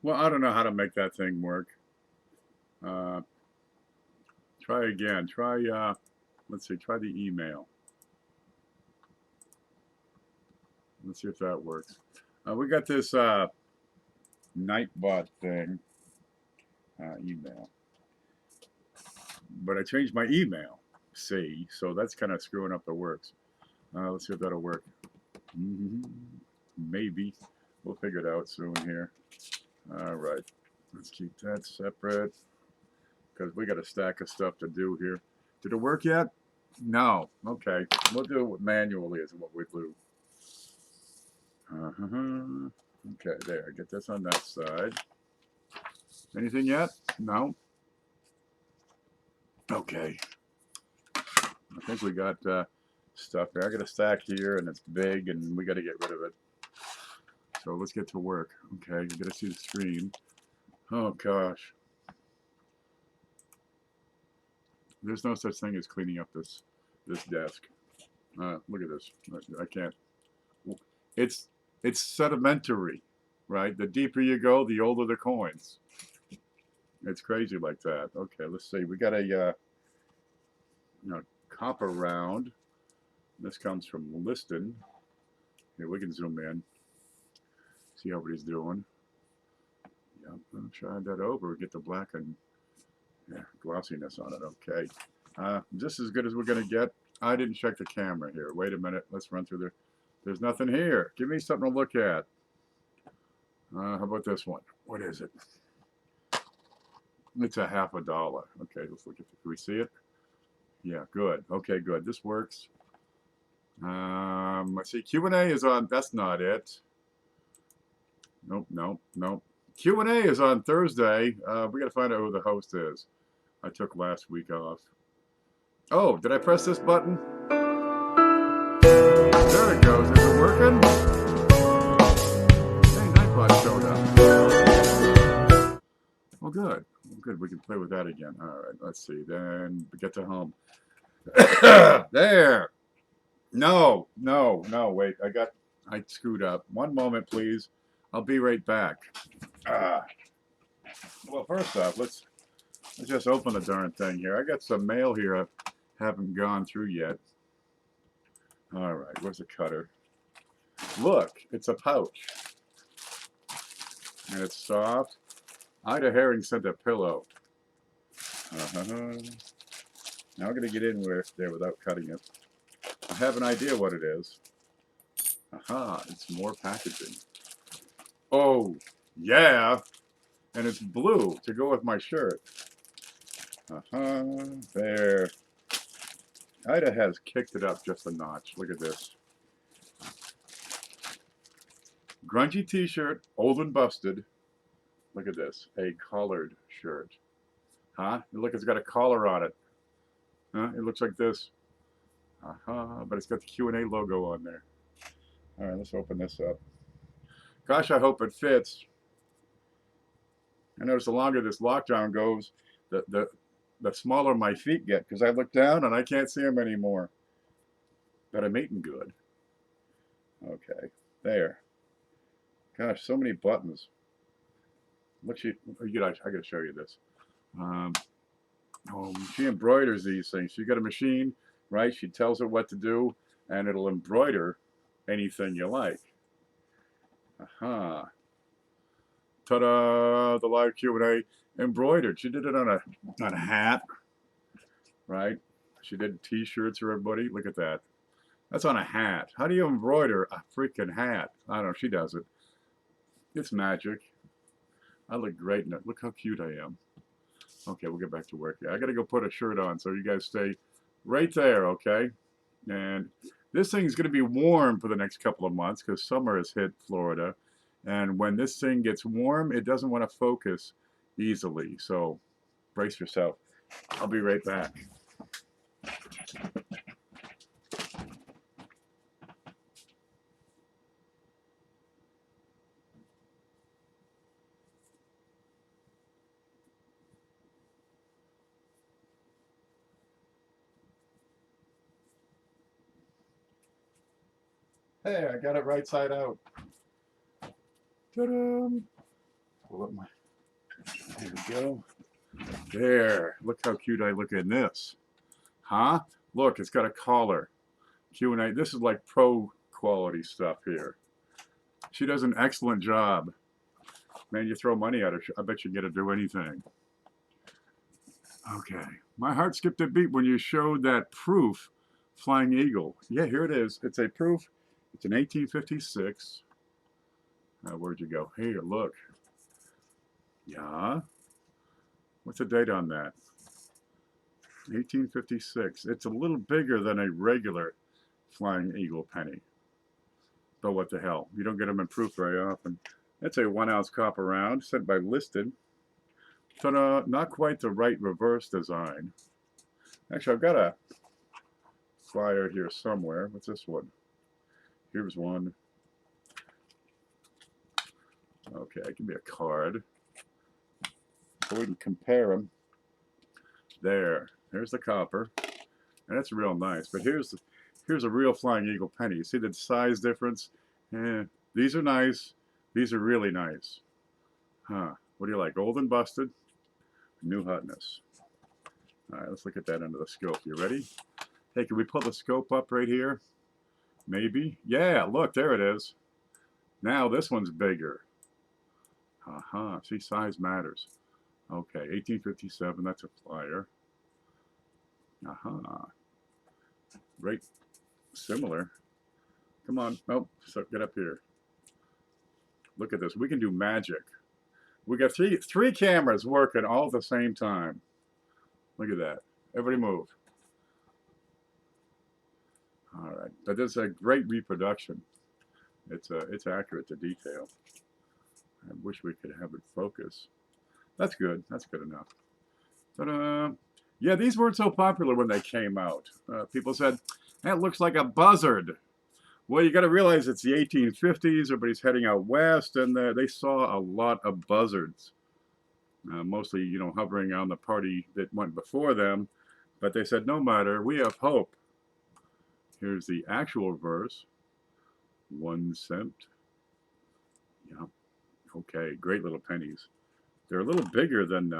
Well, I don't know how to make that thing work. Uh, try again. Try, let's see, try the email. Let's see if that works. We got this Nightbot thing, email. But I changed my email, see, so that's kind of screwing up the works. Let's see if that'll work. Maybe. We'll figure it out soon here. All right. Let's keep that separate because we got a stack of stuff to do here. Did it work yet? No. Okay. We'll do it manually is what we do. Okay, there. Get this on that side. Anything yet? No. Okay. I think we got stuff there. I got a stack here, and it's big, and we got to get rid of it. So let's get to work. Okay, you got to see the screen. Oh gosh. There's no such thing as cleaning up this desk. Look at this. I can't. It's sedimentary, right? The deeper you go, the older the coins. It's crazy like that. Okay, let's see. We got a copper round. This comes from Liston. Here, we can zoom in. See how he's doing. Yep, I'll try that over. Get the black and glossiness on it. Okay. Just as good as we're going to get. I didn't check the camera here. Wait a minute. Let's run through there. There's nothing here. Give me something to look at. How about this one? What is it? It's a $50. Okay, let's look at it. Can we see it? Yeah, good. Okay, good. This works. Let's see. Q&A is on. That's not it. Nope, nope, nope. Q&A is on Thursday. We got to find out who the host is. I took last week off. Oh, did I press this button? There it goes. Is it working? Hey, Nightbot showed up. Well, good. Well, good. We can play with that again. All right. Let's see. Then we get to home. There. No. Wait. I screwed up. One moment, please. I'll be right back. Well, first off, let's just open the darn thing here. I got some mail here I haven't gone through yet. All right, where's the cutter? Look, it's a pouch. And it's soft. Ida Herring sent a pillow. Now I'm going to get in there without cutting it. I have an idea what it is. It's more packaging. Oh, yeah. And it's blue to go with my shirt. There. Ida has kicked it up just a notch. Look at this. Grungy t-shirt, old and busted. Look at this. A collared shirt. Look, it's got a collar on it. It looks like this. But it's got the Q&A logo on there. All right, let's open this up. Gosh, I hope it fits. I notice the longer this lockdown goes, the smaller my feet get because I look down and I can't see them anymore. But I'm eating good. Okay, there. Gosh, so many buttons. Look, I gotta show you this. She embroiders these things. She got a machine, right? She tells it what to do, and it'll embroider anything you like. Ta-da! The live Q&A embroidered. She did it on a hat, right? She did t-shirts for everybody. Look at that. That's on a hat. How do you embroider a freaking hat? I don't know. She does it. It's magic. I look great in it. Look how cute I am. Okay, we'll get back to work. Yeah, I got to go put a shirt on, so you guys stay right there, okay? And this thing's going to be warm for the next couple of months because summer has hit Florida. And when this thing gets warm, it doesn't want to focus easily. So brace yourself. I'll be right back. Hey, I got it right side out. Ta-da! pull up my, there we go. There, look how cute I look in this. Huh? Look, it's got a collar. Q&A, this is like pro quality stuff here. She does an excellent job. Man, you throw money at her, I bet you get her to do anything. Okay, my heart skipped a beat when you showed that proof Flying Eagle. Yeah, here it is. It's a proof. It's an 1856. Where'd you go? Here, look. Yeah. What's the date on that? 1856. It's a little bigger than a regular Flying Eagle penny. But what the hell? You don't get them in proof very often. That's a 1 ounce copper round, sent by Listed. So not quite the right reverse design. Actually, I've got a flyer here somewhere. What's this one? Here's one. Okay, give me a card. So we can compare them. There's the copper. And that's real nice. But here's a real Flying Eagle penny. You see the size difference? These are nice. These are really nice. Huh. What do you like? Old and busted? New hotness. All right, let's look at that under the scope. You ready? Hey, can we pull the scope up right here? Maybe. Yeah, look, there it is. Now this one's bigger. See, size matters. Okay, 1857, that's a flyer. Right, similar. Come on, oh, so get up here. Look at this, we can do magic. We got three cameras working all at the same time. Look at that, everybody move. All right, but this is a great reproduction. It's accurate to detail. I wish we could have it focus. That's good. That's good enough. But yeah, these weren't so popular when they came out. People said, that looks like a buzzard. Well, you got to realize it's the 1850s. Everybody's heading out west, and they saw a lot of buzzards. Mostly, you know, hovering on the party that went before them. But they said, no matter, we have hope. Here's the actual verse. 1 cent. Yeah. Okay, great little pennies. They're a little bigger than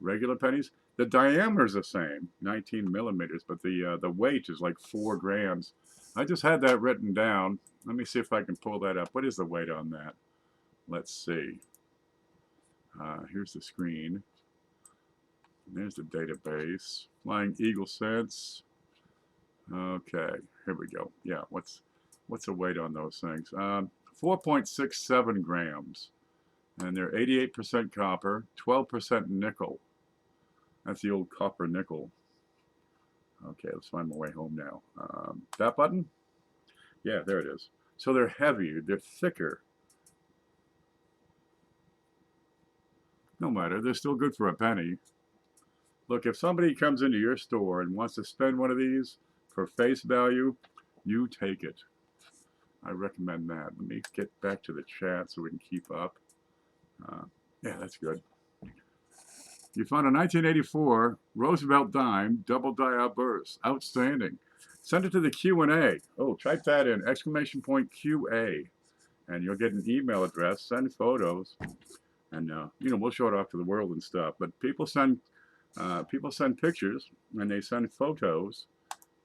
regular pennies. The diameter's the same, 19 millimeters, but the weight is like 4 grams. I just had that written down. Let me see if I can pull that up. What is the weight on that? Let's see. Here's the screen. There's the database. Flying Eagle cents. Okay, here we go. Yeah, what's the weight on those things? 4.67 grams. And they're 88% copper, 12% nickel. That's the old copper nickel. Okay, let's find my way home now. That button? Yeah, there it is. So they're heavy, they're thicker. No matter, they're still good for a penny. Look, if somebody comes into your store and wants to spend one of these for face value, you take it. I recommend that. Let me get back to the chat so we can keep up. Yeah, that's good. You found a 1984 Roosevelt dime double dial burst. Outstanding. Send it to the Q&A. Oh, type that in, exclamation point QA. And you'll get an email address, send photos. And, you know, we'll show it off to the world and stuff. But people send pictures and they send photos.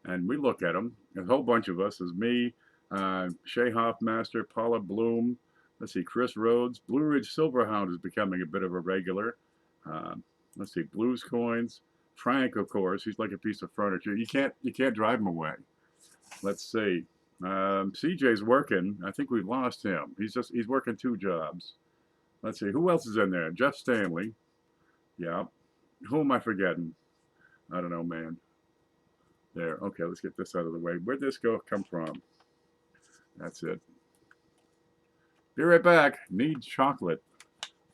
And we look at them. A whole bunch of us is me, Shay Hoffmaster, Paula Bloom, let's see, Chris Rhodes. Blue Ridge Silverhound is becoming a bit of a regular. Let's see, Blues Coins. Frank, of course, he's like a piece of furniture. You can't drive him away. Let's see. CJ's working. I think we've lost him. He's working 2 jobs. Let's see, who else is in there? Jeff Stanley. Yeah. Who am I forgetting? I don't know, man. There. Okay, let's get this out of the way. Where'd this come from? That's it. Be right back. Need chocolate.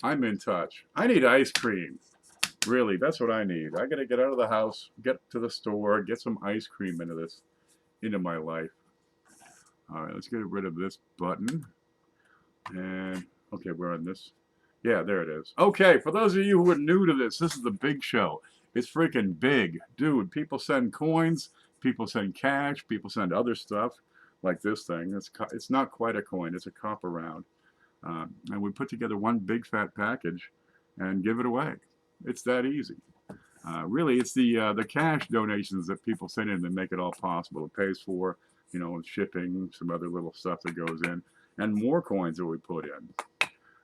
I'm in touch. I need ice cream. Really, that's what I need. I gotta get out of the house, get to the store, get some ice cream into my life. All right, let's get rid of this button. And okay, we're on this. Yeah, there it is. Okay, for those of you who are new to this is the big show. It's freaking big. Dude, people send coins, people send cash, people send other stuff like this thing. It's not quite a coin, it's a copper round. And we put together one big fat package and give it away. It's that easy. Really, it's the cash donations that people send in that make it all possible. It pays for, shipping, some other little stuff that goes in, and more coins that we put in.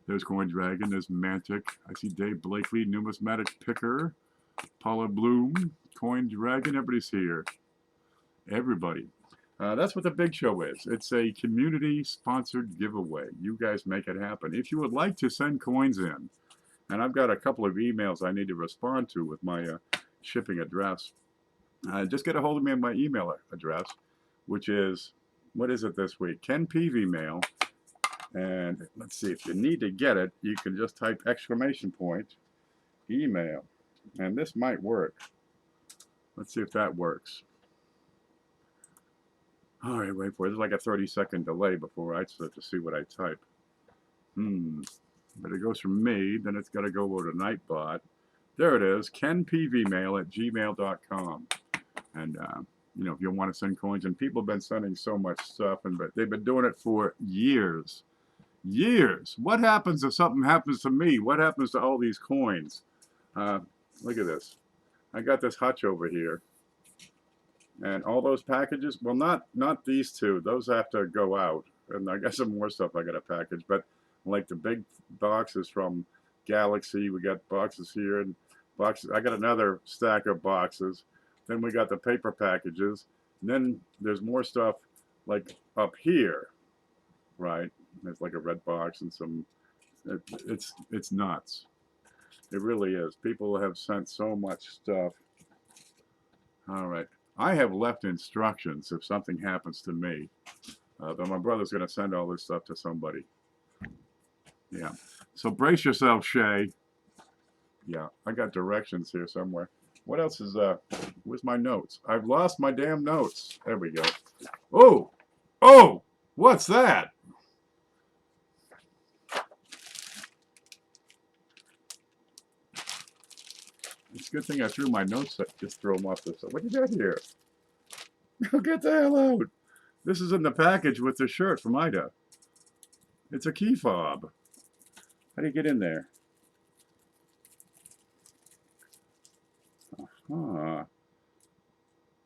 There's Coin Dragon, there's Mantic. I see Dave Blakely, Numismatic Picker, Paula Bloom, Coin Dragon. Everybody's here. Everybody. That's what the big show is. It's a community-sponsored giveaway. You guys make it happen. If you would like to send coins in, and I've got a couple of emails I need to respond to with my shipping address, just get a hold of me on my email address, which is, what is it this week? Ken Peavy Mail. And let's see, if you need to get it, you can just type !, email. And this might work. Let's see if that works. All right, wait for it. There's like a 30-second delay before I start to see what I type. But it goes from me, then it's got to go over to Nightbot. There it is, kenpvmail@gmail.com. And, if you want to send coins, and people have been sending so much stuff, but they've been doing it for years. Years. What happens if something happens to me? What happens to all these coins? Look at this. I got this hutch over here. And all those packages, well, not these two. Those have to go out. And I got some more stuff I got to package. But like the big boxes from Galaxy, we got boxes here and boxes. I got another stack of boxes. Then we got the paper packages. And then there's more stuff like up here, right? There's like a red box and some. It's nuts. It really is. People have sent so much stuff. All right. I have left instructions if something happens to me. But my brother's going to send all this stuff to somebody. Yeah. So brace yourself, Shay. Yeah. I got directions here somewhere. What else is, where's my notes? I've lost my damn notes. There we go. Oh! Oh! What's that? It's a good thing I threw my notes, just throw them off this. What do you got here? Get the hell out. This is in the package with the shirt from Ida. It's a key fob. How do you get in there?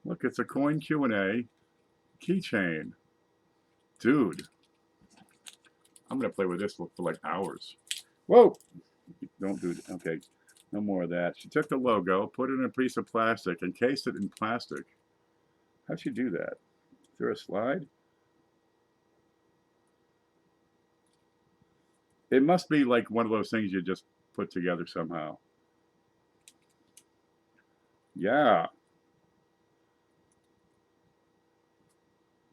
Look, it's a coin Q&A keychain. Dude. I'm going to play with this for like hours. Whoa! Don't do it. Okay. No more of that. She took the logo, put it in a piece of plastic, encased it in plastic. How'd she do that? Is there a slide? It must be like one of those things you just put together somehow. Yeah.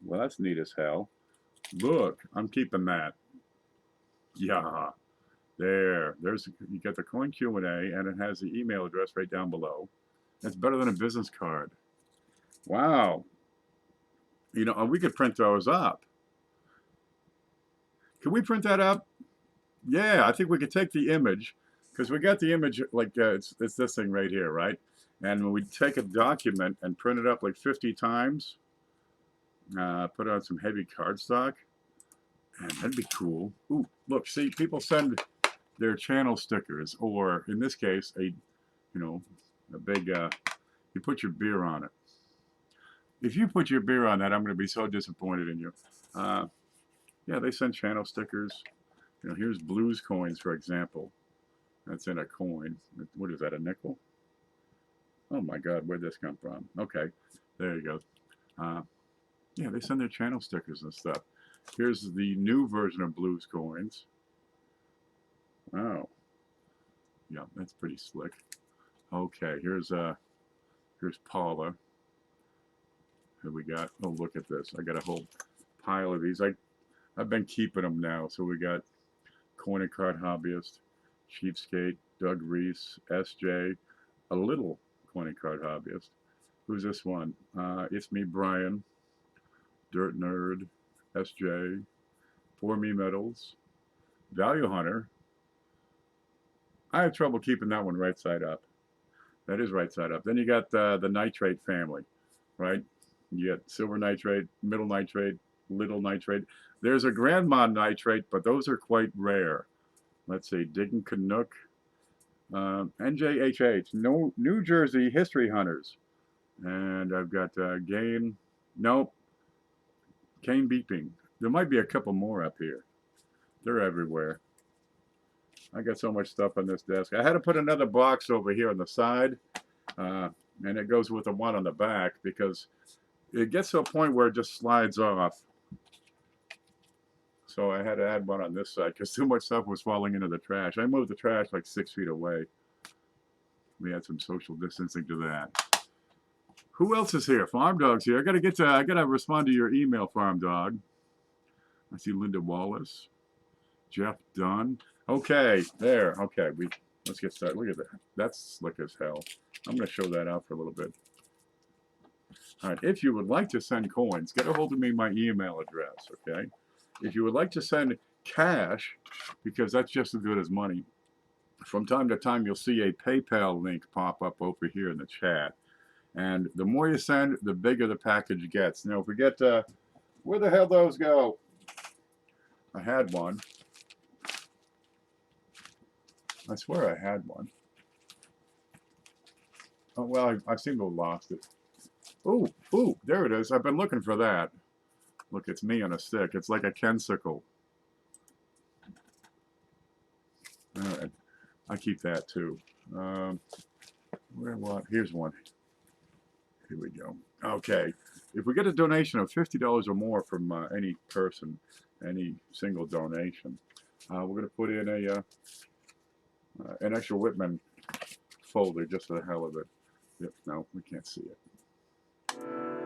Well, that's neat as hell. Look, I'm keeping that. Yeah. There's you got the coin Q&A, and it has the email address right down below. That's better than a business card. Wow. We could print those up. Can we print that up? Yeah, I think we could take the image, because we got the image like it's this thing right here, right? And when we take a document and print it up like 50 times, put on some heavy cardstock, and that'd be cool. Ooh, look, see, people send their channel stickers, or in this case, a big, you put your beer on it. If you put your beer on that, I'm going to be so disappointed in you. Yeah, they send channel stickers. Here's Blues coins, for example. That's in a coin. What is that, a nickel? Oh my God, where'd this come from? Okay, there you go. Yeah, they send their channel stickers and stuff. Here's the new version of Blues coins. Wow. Yeah, that's pretty slick. Okay, here's Paula. Here we got, oh, look at this. I got a whole pile of these. I've been keeping them now. So we got Coin and Card Hobbyist, Cheapskate, Doug Reese, SJ, a little Coin and Card Hobbyist. Who's this one? It's Me, Brian, Dirt Nerd, SJ, Pour Me Metals, Value Hunter. I have trouble keeping that one right side up. That is right side up. Then you got the nitrate family, right? You got silver nitrate, middle nitrate, little nitrate. There's a grandma nitrate, but those are quite rare. Let's see, Diggin' Canuck, NJHH, no, New Jersey History Hunters. And I've got Gain, nope, Cane Beeping. There might be a couple more up here. They're everywhere. I got so much stuff on this desk. I had to put another box over here on the side, and it goes with the one on the back because it gets to a point where it just slides off. So I had to add one on this side because too much stuff was falling into the trash. I moved the trash like 6 feet away. We had some social distancing to that. Who else is here? Farm Dog's here. I gotta respond to your email, Farm Dog. I see Linda Wallace, Jeff Dunn. Okay, there. Okay, let's get started. Look at that. That's slick as hell. I'm gonna show that out for a little bit. All right. If you would like to send coins, get a hold of me. My email address. Okay. If you would like to send cash, because that's just as good as money. From time to time, you'll see a PayPal link pop up over here in the chat. And the more you send, the bigger the package gets. Now, if we get, where the hell those go? I had one. I swear I had one. Oh, well, I seem to have lost it. Ooh, there it is. I've been looking for that. Look, it's me on a stick. It's like a Kensicle. All right. I keep that, too. Here's one. Here we go. Okay. If we get a donation of $50 or more from any person, any single donation, we're going to put in an extra Whitman folder just for the hell of it. Yep, no, we can't see it.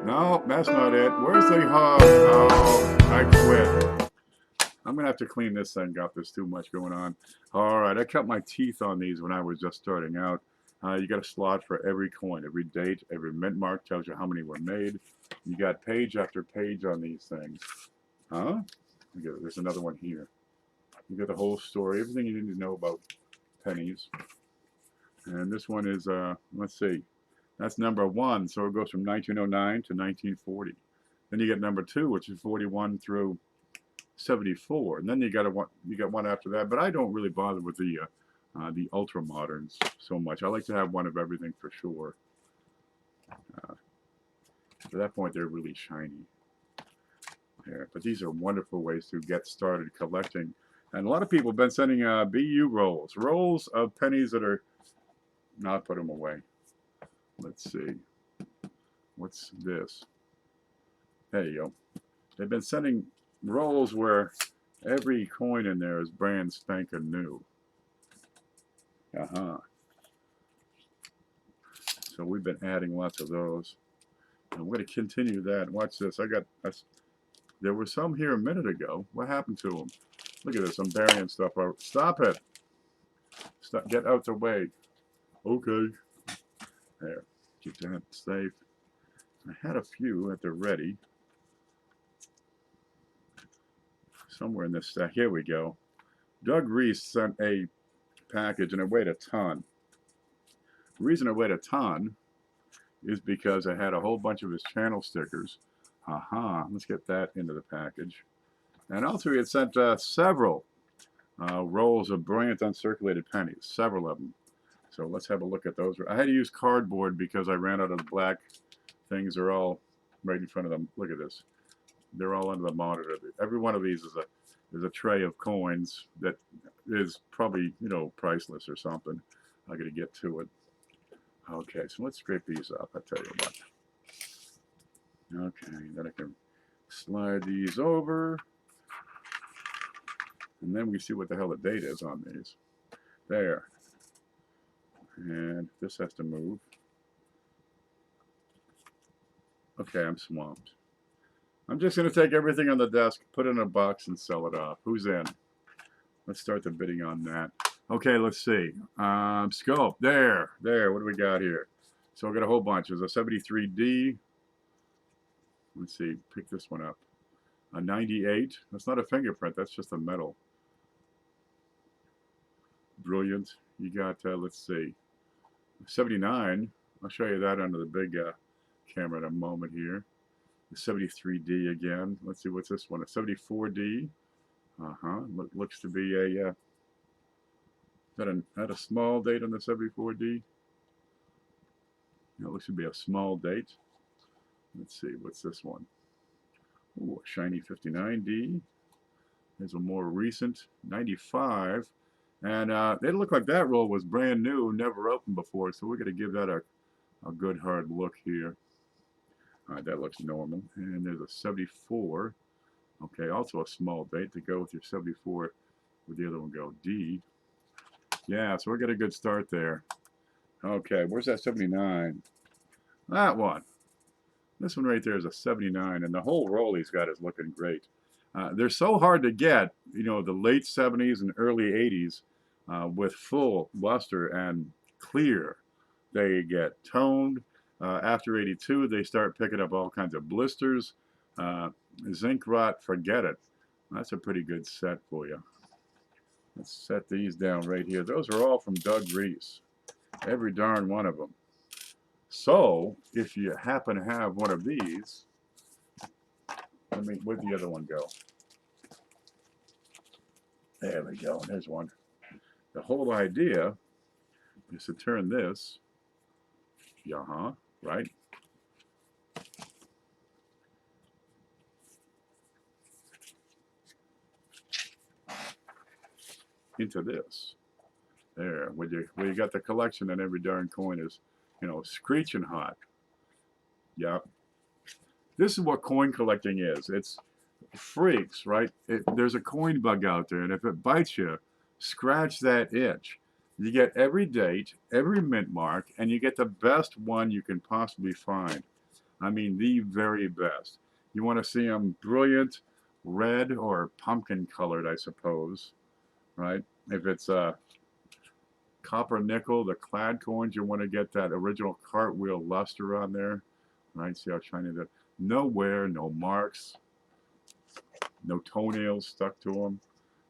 No, that's not it. Where's the hug? Oh, I quit. I'm going to have to clean this thing up. There's too much going on. All right, I cut my teeth on these when I was just starting out. You got a slot for every coin, every date, every mint mark tells you how many were made. You got page after page on these things. Huh? There's another one here. You got the whole story, everything you need to know about pennies. And this one is, let's see, that's number 1, so it goes from 1909 to 1940. Then you get number 2, which is 41 through 74, and then you got one after that. But I don't really bother with the ultra moderns so much. I like to have one of everything for sure. At that point, they're really shiny. There, but these are wonderful ways to get started collecting. And a lot of people have been sending BU rolls of pennies that are not. Put them away. Let's see. What's this? There you go. They've been sending rolls where every coin in there is brand spanking new. So we've been adding lots of those. And we're going to continue that. Watch this. There were some here a minute ago. What happened to them? Look at this. I'm burying stuff. Stop it. Stop. Get out the way. Okay. There. Keep that safe. I had a few at the ready. Somewhere in this stack. Here we go. Doug Reese sent a package and it weighed a ton. The reason it weighed a ton is because I had a whole bunch of his channel stickers. Let's get that into the package. And also he had sent several rolls of brilliant uncirculated pennies, several of them. So let's have a look at those. I had to use cardboard because I ran out of the black things. They're all right in front of them. Look at this. They're all under the monitor. Every one of these is a tray of coins that is probably, priceless or something. I got to get to it. Okay, so let's scrape these up. I'll tell you what. Okay, then I can slide these over. And then we see what the hell the date is on these. There. And this has to move. Okay, I'm swamped. I'm just going to take everything on the desk, put it in a box, and sell it off. Who's in? Let's start the bidding on that. Okay, let's see. Scope. There. What do we got here? So we got a whole bunch. There's a 73D. Let's see. Pick this one up. A 98. That's not a fingerprint. That's just a metal. Brilliant. You got, let's see. 79. I'll show you that under the big camera in a moment here. The 73D again. Let's see, what's this one? A 74D. Looks to be a, that a small date on the 74D? It looks to be a small date. Let's see, what's this one? Ooh, a shiny 59D. There's a more recent 95. And it looked like that roll was brand new, never opened before, so we're going to give that a good hard look here. All right, that looks normal. And there's a 74. Okay, also a small date to go with your 74. Would the other one go? D. Yeah, so we're getting a good start there. Okay, where's that 79? That one. This one right there is a 79, and the whole roll he's got is looking great. They're so hard to get, you know, the late 70s and early 80s with full luster and clear. They get toned. After 82, they start picking up all kinds of blisters. Zinc rot, forget it. That's a pretty good set for you. Let's set these down right here. Those are all from Doug Reese. Every darn one of them. So, if you happen to have one of these, where'd the other one go? There we go, there's one. The whole idea is to turn this, right? Into this. There, where you got the collection and every darn coin is, you know, screeching hot. Yep. This is what coin collecting is. It's freaks, right? There's a coin bug out there, and if it bites you, scratch that itch. You get every date, every mint mark, and you get the best one you can possibly find. I mean, the very best. You want to see them brilliant, red or pumpkin colored, I suppose, right? If it's copper nickel, the clad coins, you want to get that original cartwheel luster on there, right? See how shiny that. No wear, no marks, no toenails stuck to them,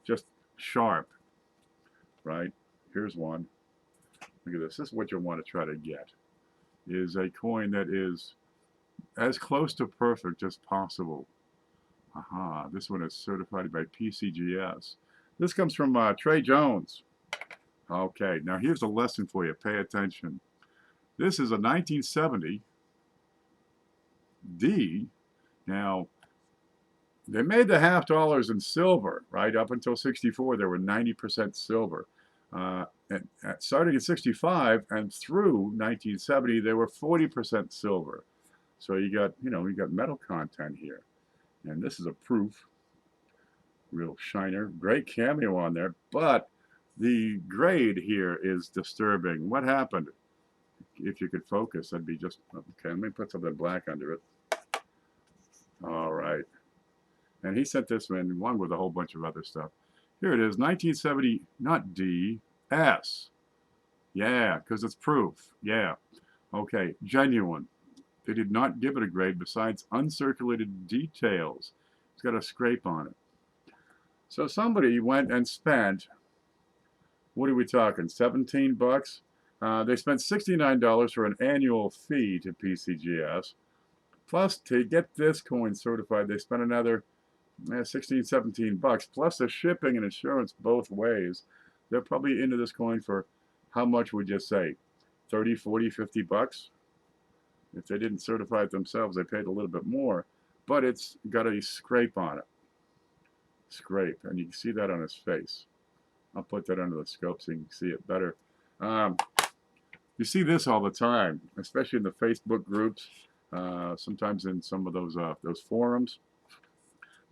just sharp, right? Here's one. Look at this. This is what you want to try to get. Is a coin that is as close to perfect as possible. This one is certified by PCGS. This comes from Trey Jones. Okay, now here's a lesson for you. Pay attention. This is a 1970 D. Now, they made the half dollars in silver, right? Up until 64, they were 90% silver. Starting at 65 and through 1970, they were 40% silver. So you got metal content here. And this is a proof. Real shiner. Great cameo on there. But the grade here is disturbing. What happened? If you could focus, that'd be just... Okay, let me put something black under it. All right. And he sent this one along with a whole bunch of other stuff. Here it is, 1970, not D, S. Yeah, because it's proof. Yeah. Okay, genuine. They did not give it a grade besides uncirculated details. It's got a scrape on it. So somebody went and spent, what are we talking, 17 bucks? They spent $69 for an annual fee to PCGS. Plus, to get this coin certified, they spent another 16, 17 bucks, plus the shipping and insurance both ways. They're probably into this coin for, how much would you say, 30, 40, 50 bucks? If they didn't certify it themselves, they paid a little bit more, but it's got a scrape on it. Scrape, and you can see that on his face. I'll put that under the scope so you can see it better. You see this all the time, especially in the Facebook groups, sometimes in some of those forums.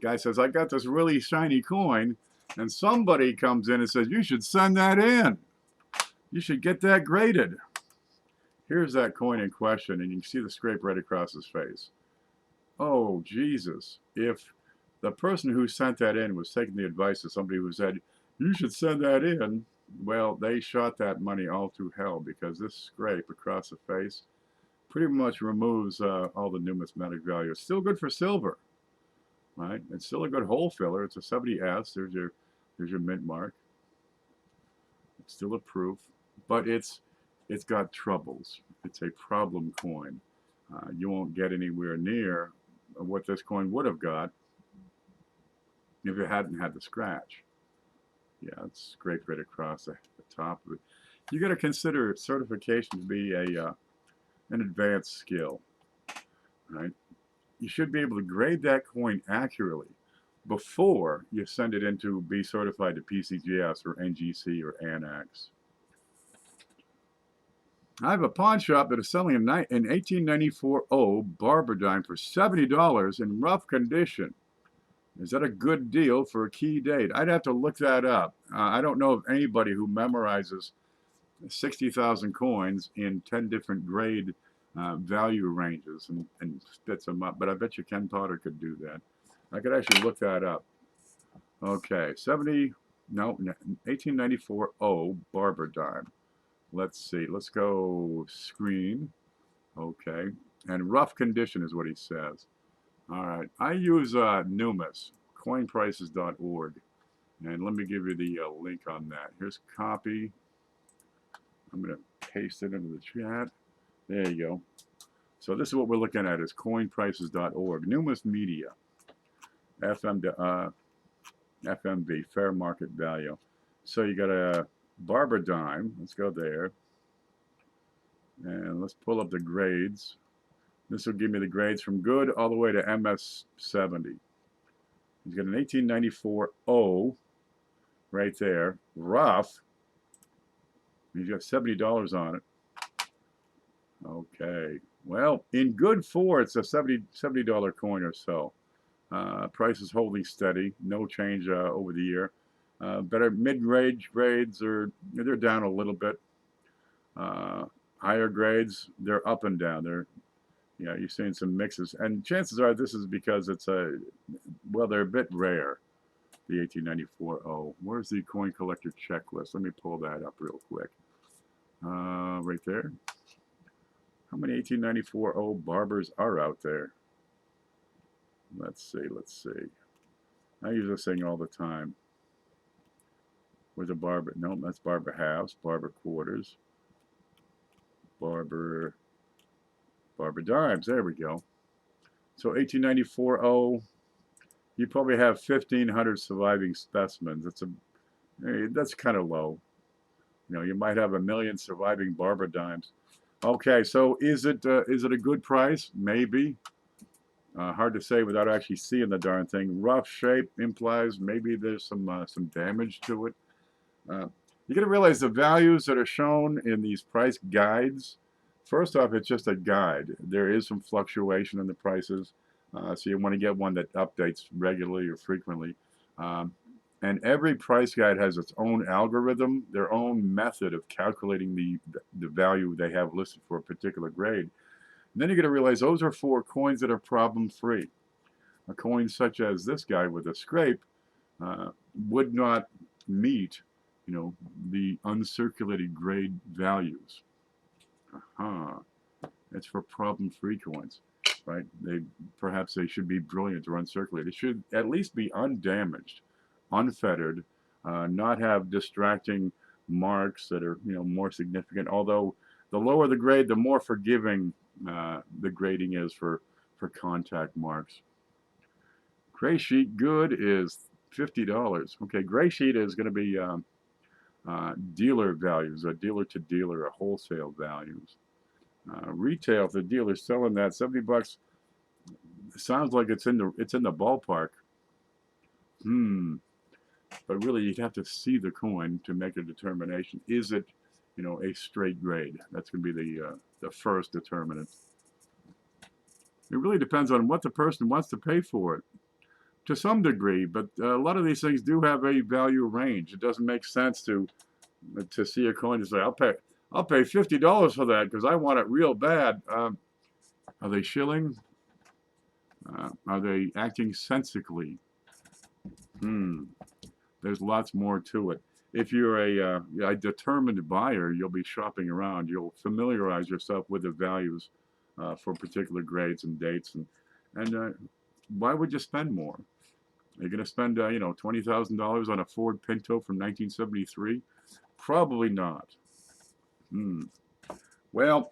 Guy says, I got this really shiny coin, and somebody comes in and says, you should send that in. You should get that graded. Here's that coin in question, and you can see the scrape right across his face. Oh, Jesus. If the person who sent that in was taking the advice of somebody who said, you should send that in, well, they shot that money all to hell, because this scrape across the face pretty much removes all the numismatic value. It's still good for silver, right? It's still a good hole filler. It's a 70S. There's your mint mark. It's still a proof, but it's got troubles. It's a problem coin. You won't get anywhere near what this coin would have got if it hadn't had the scratch. Yeah, it's scraped right across the top of it. You got to consider certification to be an advanced skill, right? You should be able to grade that coin accurately before you send it in to be certified to PCGS or NGC or ANAX. I have a pawn shop that is selling an 1894 O barber dime for $70 in rough condition. Is that a good deal for a key date? I'd have to look that up. I don't know of anybody who memorizes 60,000 coins in 10 different grade value ranges and spits them up, but I bet you Ken Potter could do that. I could actually look that up. Okay, 1894 O barber dime. Let's see, let's go screen. Okay, and rough condition is what he says. All right, I use Numis, coinprices.org, and let me give you the link on that. Here's copy. I'm going to paste it into the chat. There you go. So this is what we're looking at is coinprices.org. Numis Media, FMV, fair market value. So you got a barber dime. Let's go there. And let's pull up the grades. This will give me the grades from good all the way to MS 70. He's got an 1894 O right there. Rough. He's got $70 on it. Okay. Well, in good for, it's a $70 coin or so. Price is holding steady. No change over the year. Better mid-grade grades they're down a little bit. Higher grades, they're up and down. You're seeing some mixes, and chances are this is because they're a bit rare. The 1894 O. Where's the coin collector checklist? Let me pull that up real quick. Right there. How many 1894 O barbers are out there? Let's see. I use this thing all the time. Where's a barber? No, that's barber halves, barber quarters, barber dimes. There we go. So 1894 O, you probably have 1,500 surviving specimens. That's kind of low. You might have 1 million surviving barber dimes. Okay, so is it a good price? Maybe. Hard to say without actually seeing the darn thing. Rough shape implies maybe there's some damage to it. You got to realize the values that are shown in these price guides. First off, it's just a guide. There is some fluctuation in the prices, so you want to get one that updates regularly or frequently. And every price guide has its own algorithm, their own method of calculating the value they have listed for a particular grade. And then you got to realize those are for coins that are problem-free. A coin such as this guy with a scrape would not meet, the uncirculated grade values. It's for problem-free coins, right? Perhaps they should be brilliant or uncirculated. It should at least be undamaged, unfettered, not have distracting marks that are more significant. Although the lower the grade, the more forgiving the grading is for contact marks. Gray sheet good is $50. Okay, gray sheet is going to be dealer values, a dealer to dealer, a wholesale values. Retail, if the dealer's selling that $70, sounds like it's in the ballpark. But really, you'd have to see the coin to make a determination. Is it, a straight grade? That's going to be the first determinant. It really depends on what the person wants to pay for it, to some degree. But a lot of these things do have a value range. It doesn't make sense to see a coin and say, I'll pay $50 for that because I want it real bad. Are they shilling? Are they acting sensically? There's lots more to it. If you're a determined buyer, you'll be shopping around. You'll familiarize yourself with the values for particular grades and dates. And why would you spend more? Are you going to spend $20,000 on a Ford Pinto from 1973? Probably not. Well,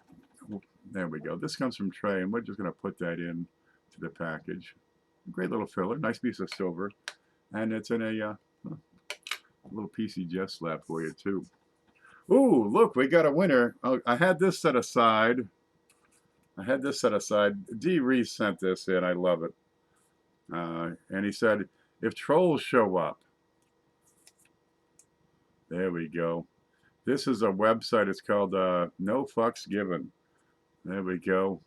there we go. This comes from Trey, and we're just going to put that in to the package. Great little filler, nice piece of silver, and it's in a little PCGS slab for you too. Ooh, look, we got a winner. Oh, I had this set aside. D. Reese sent this in. I love it. And he said, if trolls show up. There we go. This is a website. It's called No Fucks Given. There we go.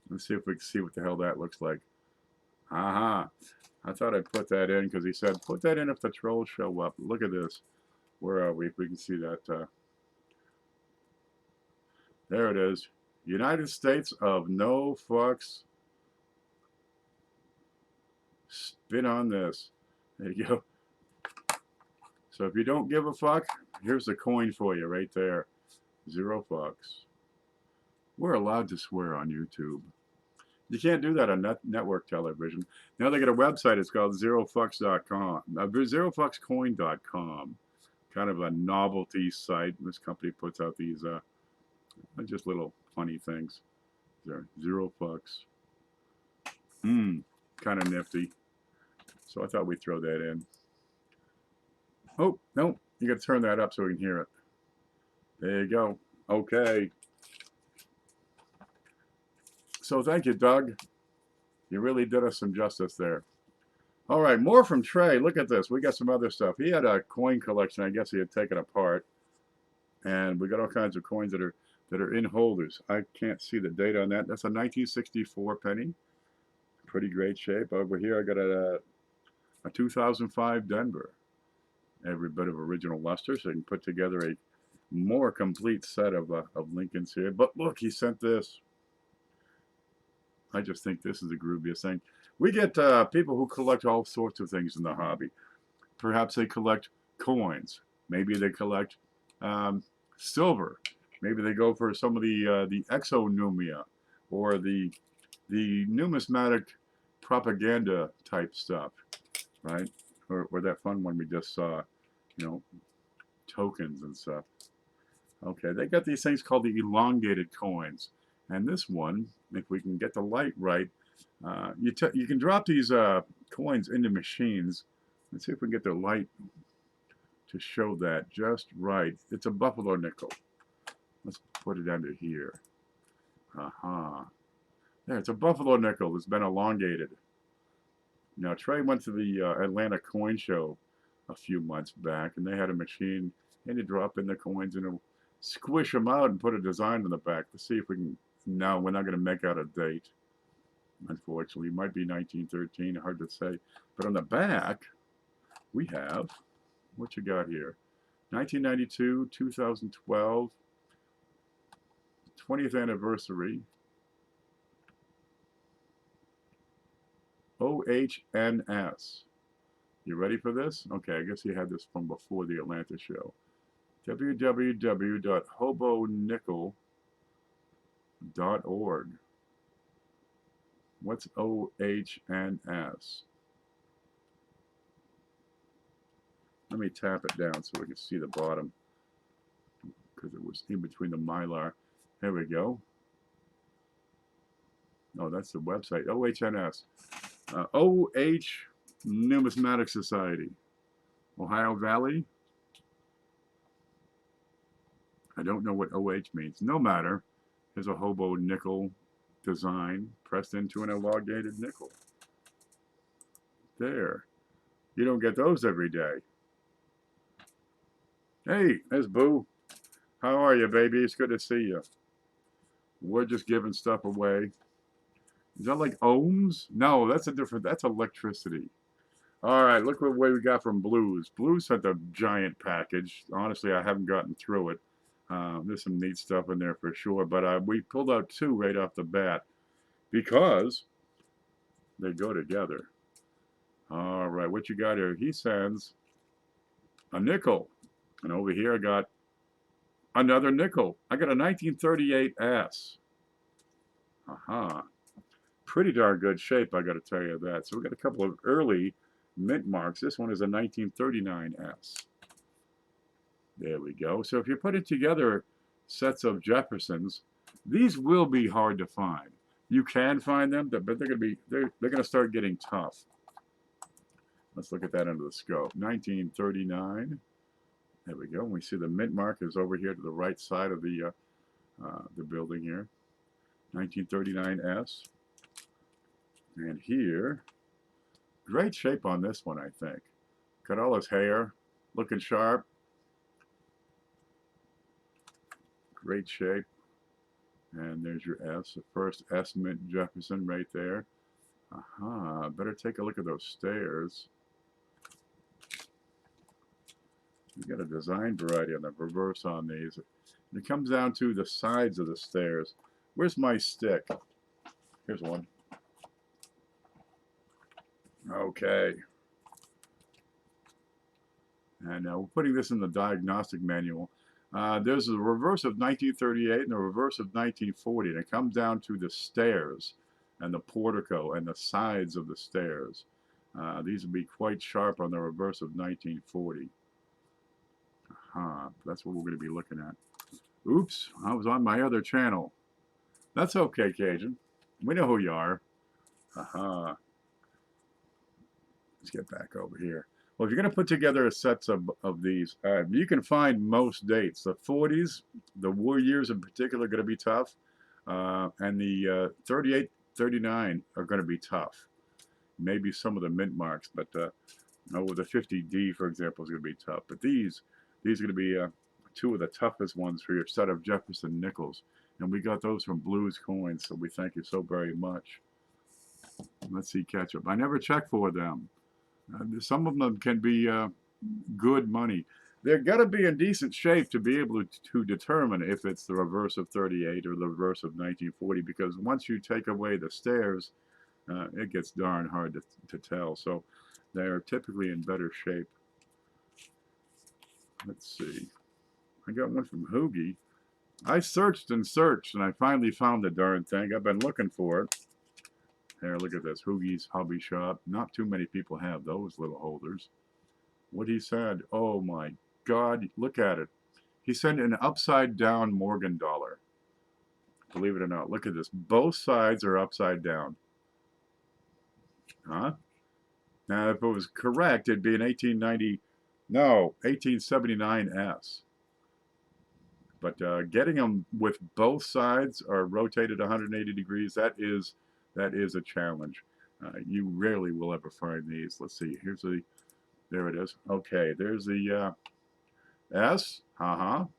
Let's see if we can see what the hell that looks like. Aha. I thought I'd put that in because he said, put that in if the trolls show up. Look at this. Where are we? If we can see that. There it is. United States of No Fucks. Spin on this. There you go. So if you don't give a fuck, here's the coin for you right there. 0 fucks. We're allowed to swear on YouTube. You can't do that on network television. Now they got a website. It's called zerofucks.com. Zerofuckscoin.com. Kind of a novelty site. This company puts out these just little funny things. There, 0 fucks. Kind of nifty. So I thought we'd throw that in. Oh, no, you got to turn that up so we can hear it. There you go. Okay. So thank you, Doug. You really did us some justice there. All right, more from Trey. Look at this. We got some other stuff. He had a coin collection. I guess he had taken apart, and we got all kinds of coins that are in holders. I can't see the date on that. That's a 1964 penny. Pretty great shape. Over here, I got a 2005 Denver. Every bit of original luster, so you can put together a more complete set of Lincolns here. But look, he sent this. I just think this is the grooviest thing. We get people who collect all sorts of things in the hobby. Perhaps they collect coins. Maybe they collect silver. Maybe they go for some of the exonumia or the numismatic propaganda type stuff, right? Or that fun one we just saw, you know, tokens and stuff. Okay, they got these things called the elongated coins. And this one, if we can get the light right, you can drop these coins into machines. Let's see if we can get the light to show that just right. It's a buffalo nickel. Let's put it under here. There, it's a buffalo nickel that's been elongated. Now, Trey went to the Atlanta Coin Show a few months back, and they had a machine, and you drop in the coins, and it'll squish them out and put a design on the back to see if we can. No, we're not going to make out a date, unfortunately. It might be 1913, hard to say. But on the back, we have, what you got here? 1992, 2012, 20th anniversary. OHNS. You ready for this? Okay, I guess he had this from before the Atlanta show. www.hobonickel.org. What's OHNS? Let me tap it down so we can see the bottom, because it was in between the mylar. There we go. Oh, that's the website. OHNS. OH Numismatic Society. Ohio Valley. I don't know what OH means. No matter. Here's a hobo nickel design pressed into an elongated nickel. There. You don't get those every day. Hey, there's Boo. How are you, baby? It's good to see you. We're just giving stuff away. Is that like ohms? No, that's a different, that's electricity. All right, look what we got from Blues. Blues sent a giant package. Honestly, I haven't gotten through it. There's some neat stuff in there for sure, but we pulled out 2 right off the bat because they go together. All right, what you got here? He sends a nickel, and over here I got another nickel. I got a 1938 S. Pretty darn good shape, I got to tell you that. So we got a couple of early mint marks. This one is a 1939 S. There we go. So if you're putting together sets of Jeffersons, these will be hard to find. You can find them, but they're gonna start getting tough. Let's look at that under the scope. 1939. There we go. We see the mint mark is over here to the right side of the building here. 1939S. And here, great shape on this one, I think. Got all his hair, looking sharp. Great shape. And there's your S, the first S Mint Jefferson right there. Aha, better take a look at those stairs. You got a design variety on the reverse on these. And it comes down to the sides of the stairs. Where's my stick? Here's one. Okay. And we're putting this in the diagnostic manual. There's the reverse of 1938 and the reverse of 1940. And it comes down to the stairs and the portico and the sides of the stairs. These will be quite sharp on the reverse of 1940. That's what we're going to be looking at. Oops, I was on my other channel. That's okay, Cajun. We know who you are. Let's get back over here. Well, if you're going to put together a sets of these, you can find most dates. The 40s, the war years in particular, are going to be tough. And the 38, 39 are going to be tough. Maybe some of the mint marks, but with the 50D, for example, is going to be tough. But these are going to be two of the toughest ones for your set of Jefferson nickels. And we got those from Blues Coins, so we thank you so very much. Let's see, ketchup. I never check for them. Some of them can be good money. They've got to be in decent shape to be able to determine if it's the reverse of 38 or the reverse of 1940, because once you take away the stairs, it gets darn hard to tell. So they're typically in better shape. Let's see. I got one from Hoogie. I searched and searched, and I finally found the darn thing. I've been looking for it. Here, look at this. Hoogie's Hobby Shop. Not too many people have those little holders. What he said, oh my God, look at it. He sent an upside down Morgan dollar. Believe it or not, look at this. Both sides are upside down. Huh? Now, if it was correct, it'd be an 1879S. But getting them with both sides are rotated 180 degrees, that is a challenge. You rarely will ever find these. Let's see. Here's the, there it is. Okay, there's the S. And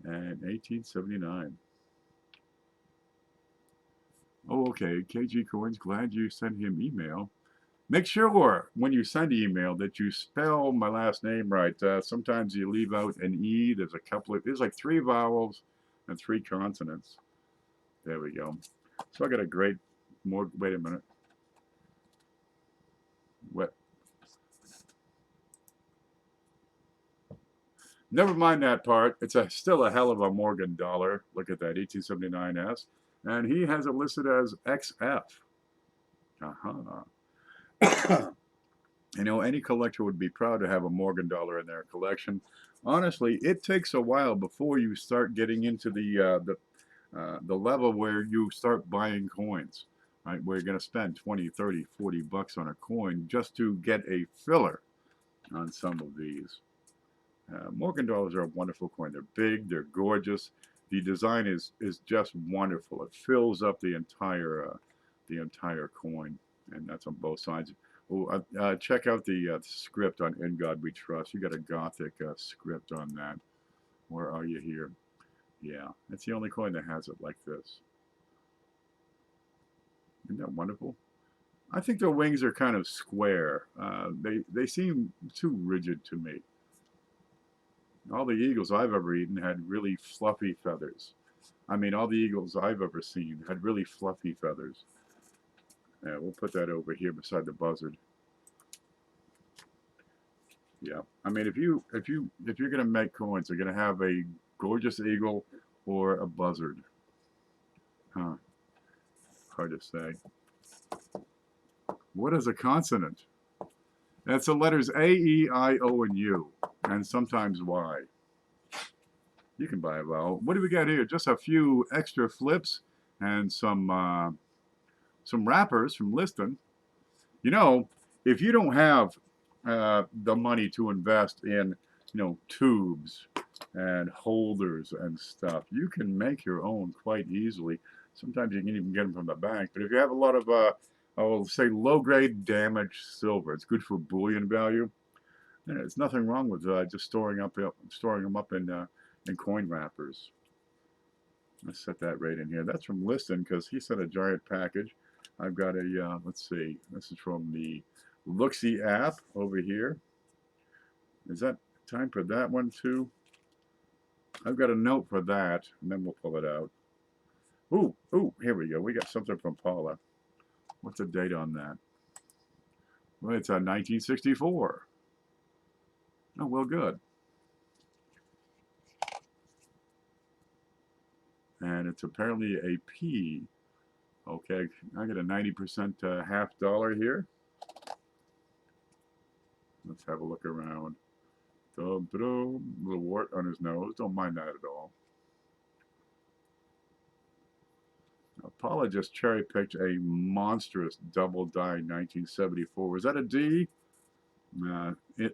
1879. Oh, okay. KG Coins, glad you sent him email. Make sure when you send email that you spell my last name right. Sometimes you leave out an E. There's like 3 vowels and 3 consonants. There we go. So I got a great, wait a minute. What? Never mind that part. It's still a hell of a Morgan dollar. Look at that, 1879S. And he has it listed as XF. You know, any collector would be proud to have a Morgan dollar in their collection. Honestly, it takes a while before you start getting into the level where you start buying coins, right? Where you're going to spend 20, 30, 40 bucks on a coin just to get a filler on some of these. Morgan dollars are a wonderful coin. They're big, they're gorgeous. The design is just wonderful. It fills up the entire coin, and that's on both sides. Oh, check out the script on In God We Trust. You got a Gothic script on that. Where are you here? Yeah, it's the only coin that has it like this. Isn't that wonderful? I think the wings are kind of square. They seem too rigid to me. All the eagles I've ever eaten had really fluffy feathers. I mean, all the eagles I've ever seen had really fluffy feathers. Yeah, we'll put that over here beside the buzzard. Yeah, I mean, if you're gonna make coins, you're gonna have a gorgeous eagle or a buzzard. Huh? Hard to say. What is a consonant? That's the letters A, E, I, O, and U, and sometimes Y. You can buy it well. What do we got here? Just a few extra flips and some wrappers from Liston. You know, if you don't have the money to invest in, tubes and holders and stuff, you can make your own quite easily. Sometimes you can even get them from the bank. But if you have a lot of, I'll say, low-grade damaged silver, it's good for bullion value. There's nothing wrong with just storing them up in coin wrappers. Let's set that right in here. That's from Liston because he sent a giant package. I've got a, let's see, this is from the Looksy app over here. Is that time for that one too? I've got a note for that, and then we'll pull it out. Ooh, here we go. We got something from Paula. What's the date on that? Well, it's 1964. Oh, well, good. And it's apparently a P. Okay, I got a 90% half dollar here. Let's have a look around. Little wart on his nose. Don't mind that at all. Now, Paula just cherry picked a monstrous double die 1974. Was that a D?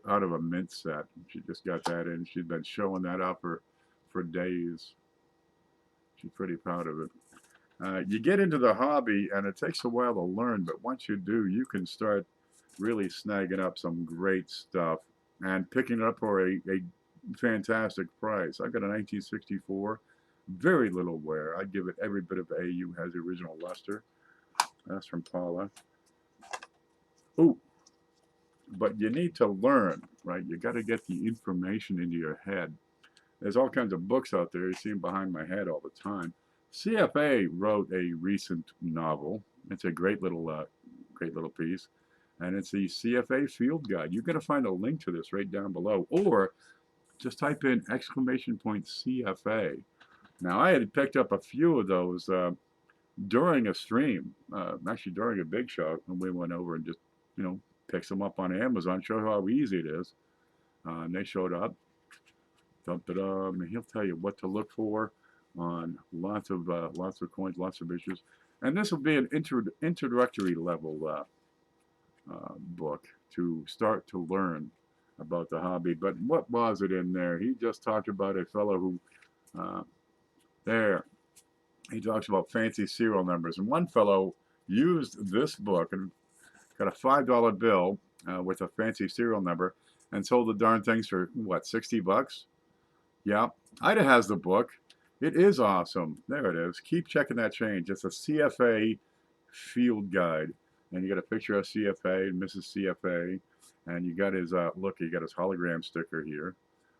Out of a mint set. She just got that in. She's been showing that up for days. She's pretty proud of it. You get into the hobby, and it takes a while to learn, but once you do, you can start really snagging up some great stuff and picking it up for a fantastic price. I got a 1964, very little wear. I'd give it every bit of AU, has the original luster. That's from Paula. Ooh, but you need to learn, right? You got to get the information into your head. There's all kinds of books out there. You see them behind my head all the time. CFA wrote a recent novel. It's a great little piece, and it's the CFA Field Guide. You're going to find a link to this right down below, or just type in !CFA. Now, I had picked up a few of those during a stream, actually during a big show, and we went over and just, picked them up on Amazon, show how easy it is. And they showed up. And he'll tell you what to look for on lots of coins, lots of issues. And this will be an introductory level book to start to learn about the hobby. But what was it in there? He just talked about a fellow who, he talks about fancy serial numbers. And one fellow used this book and got a $5 bill with a fancy serial number and sold the darn things for, what, 60 bucks? Yeah, Ida has the book. It is awesome. There it is. Keep checking that change. It's a CFA Field Guide. And you got a picture of CFA and Mrs. CFA. And you got his, look, you got his hologram sticker here.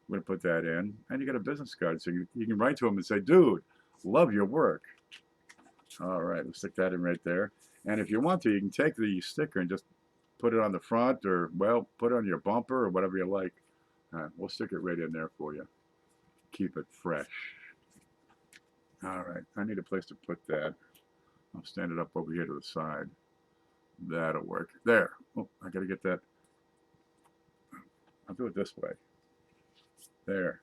I'm going to put that in. And you got a business card. So you can write to him and say, dude, love your work. All right, let's stick that in right there. And if you want to, you can take the sticker and just put it on the front or, well, put it on your bumper or whatever you like. We'll stick it right in there for you. Keep it fresh. All right, I need a place to put that. I'll stand it up over here to the side. That'll work. There. Oh, I got to get that. I'll do it this way. There.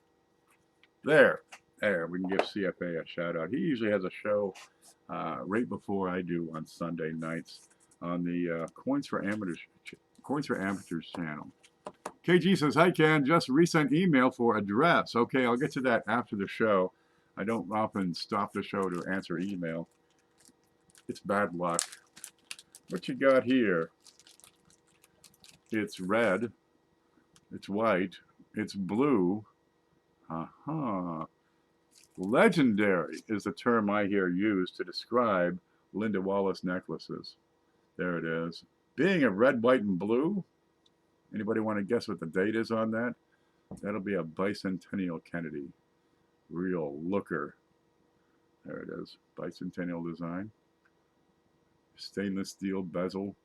There. There. We can give CFA a shout out. He usually has a show right before I do on Sunday nights on the Coins for Amateurs channel. KG says, hi Ken, just resent email for address. Okay, I'll get to that after the show. I don't often stop the show to answer email. It's bad luck. What you got here? It's red. It's white. It's blue. Legendary is the term I hear used to describe Linda Wallace necklaces. There it is. Being a red, white, and blue. Anybody want to guess what the date is on that? That'll be a bicentennial Kennedy. Real looker. There it is. Bicentennial design. Stainless steel bezel.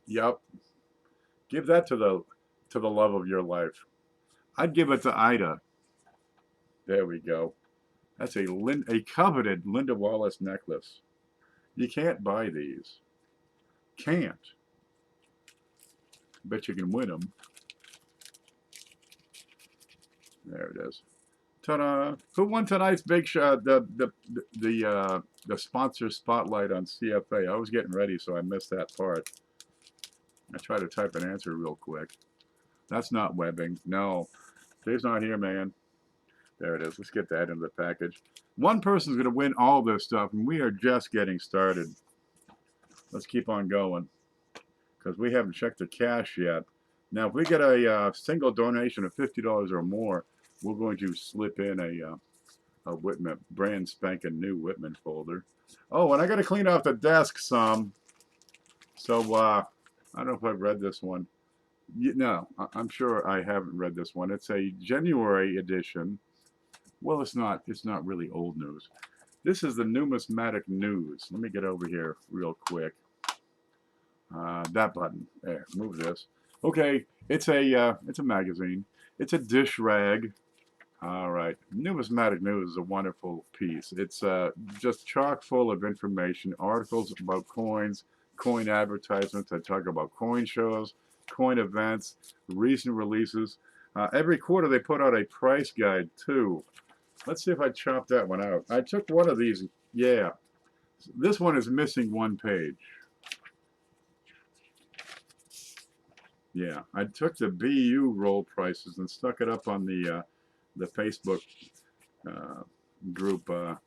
Yep. Give that to the love of your life. I'd give it to Ida. There we go. That's a coveted Linda Wallace necklace. You can't buy these. Can't. Bet you can win them. There it is. Ta-da! Who won tonight's big shot? The sponsor spotlight on CFA. I was getting ready, so I missed that part. I tried to type an answer real quick. That's not webbing. No, Dave's not here, man. There it is. Let's get that into the package. One person's going to win all this stuff, and we are just getting started. Let's keep on going because we haven't checked the cash yet. Now, if we get a single donation of $50 or more, we're going to slip in a Whitman, brand spanking new Whitman folder. Oh, and I got to clean off the desk some. So, I don't know if I've read this one. No, I'm sure I haven't read this one. It's a January edition. Well, it's not really old news. This is the numismatic news. Let me get over here real quick. That button. There, move this. Okay, it's a magazine. It's a dish rag. All right, numismatic news is a wonderful piece. It's just chock full of information, articles about coins, coin advertisements. I talk about coin shows, coin events, recent releases. Every quarter they put out a price guide too. Let's see if I chop that one out. I took one of these. Yeah, this one is missing one page. Yeah, I took the BU roll prices and stuck it up on the Facebook group, the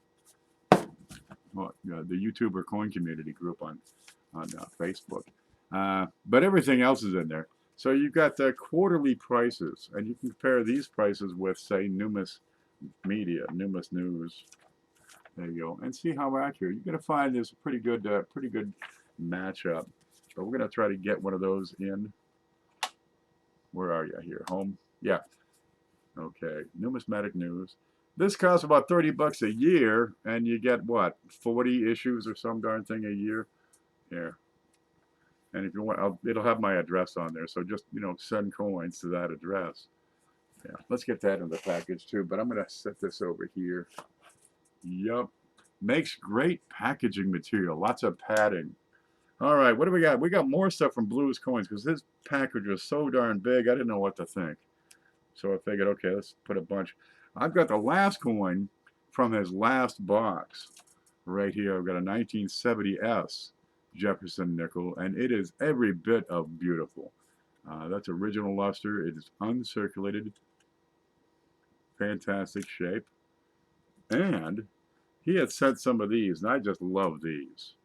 YouTuber coin community group on Facebook. But everything else is in there. So you've got the quarterly prices, and you can compare these prices with, say, Numis Media, Numis News. There you go, and see how accurate. You're going to find there's a pretty good matchup. But we're going to try to get one of those in. Where are you here? Home? Yeah. Okay. Numismatic news. This costs about 30 bucks a year, and you get what? 40 issues or some darn thing a year. Here. And if you want, it'll have my address on there. So just, send coins to that address. Yeah. Let's get that in the package too. But I'm going to set this over here. Yup. Makes great packaging material. Lots of padding. All right, what do we got? We got more stuff from Blues Coins because this package was so darn big, I didn't know what to think. So I figured, okay, let's put a bunch. I've got the last coin from his last box right here. I've got a 1970S Jefferson nickel, and it is every bit of beautiful. That's original luster. It is uncirculated. Fantastic shape. And he had sent some of these, and I just love these.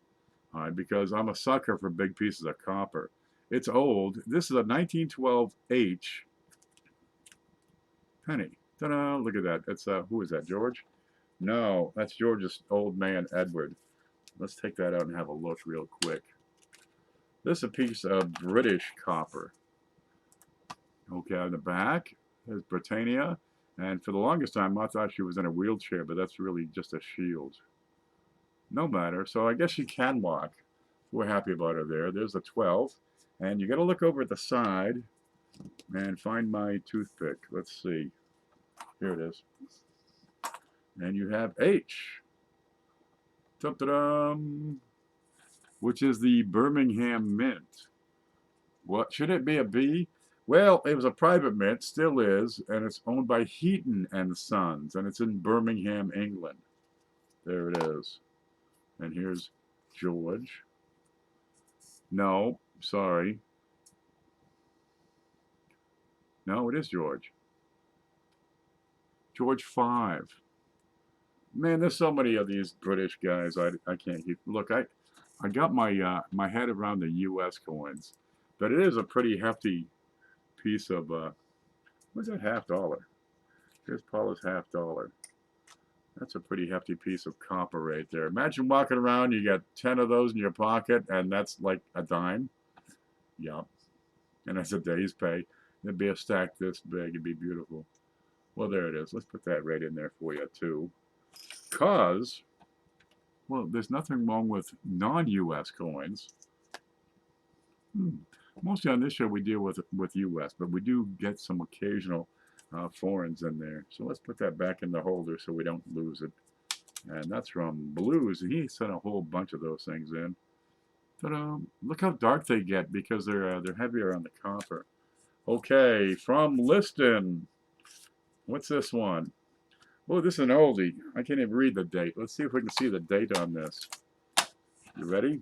Because I'm a sucker for big pieces of copper. It's old. This is a 1912H penny. Ta-da! Look at that. That's who is that? George? No, that's George's old man, Edward. Let's take that out and have a look real quick. This is a piece of British copper. Okay, on the back is Britannia, and for the longest time I thought she was in a wheelchair, but that's really just a shield. No matter. So I guess she can walk. We're happy about her there. There's a 12. And you got to look over at the side and find my toothpick. Let's see. Here it is. And you have H. Dum-da-dum. Which is the Birmingham Mint. What? Should it be a B? Well, it was a private mint. Still is. And it's owned by Heaton and Sons. And it's in Birmingham, England. There it is. And here's George. No, sorry. No, it is George. George 5. Man, there's so many of these British guys. I can't keep. Look, I got my my head around the U.S. coins, but it is a pretty hefty piece of. What's that $50? Here's Paula's $50. That's a pretty hefty piece of copper right there. Imagine walking around, you got 10 of those in your pocket, and that's like a dime. Yup. And that's a day's pay. It'd be a stack this big. It'd be beautiful. Well, there it is. Let's put that right in there for you, too. Because, well, there's nothing wrong with non-U.S. coins. Mostly on this show we deal with U.S., but we do get some occasional foreigns in there. So let's put that back in the holder so we don't lose it. And that's from Blues. He sent a whole bunch of those things in. But look how dark they get because they're heavier on the copper. Okay, from Liston. What's this one? Oh, this is an oldie. I can't even read the date. Let's see if we can see the date on this. You ready?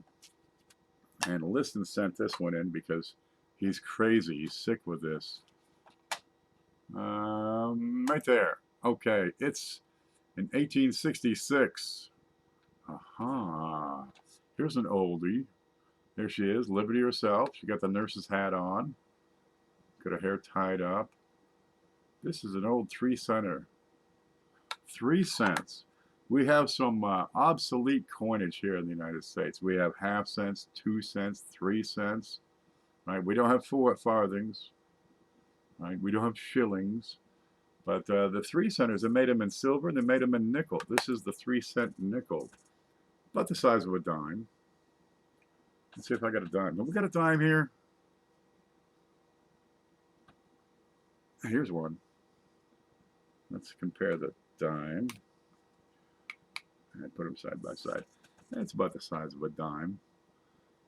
And Liston sent this one in because he's crazy. He's sick with this. Right there. Okay, it's in 1866. Aha. Here's an oldie. There she is, Liberty herself. She got the nurse's hat on. Got her hair tied up. This is an old 3-center. 3 cents. We have some obsolete coinage here in the United States. We have half cents, 2 cents, 3 cents. Right? We don't have 4 farthings. Right? We don't have shillings. But the 3 centers, they made them in silver and they made them in nickel. This is the 3-cent nickel. About the size of a dime. Let's see if I got a dime. Have we got a dime here? Here's one. Let's compare the dime. And put them side by side. It's about the size of a dime.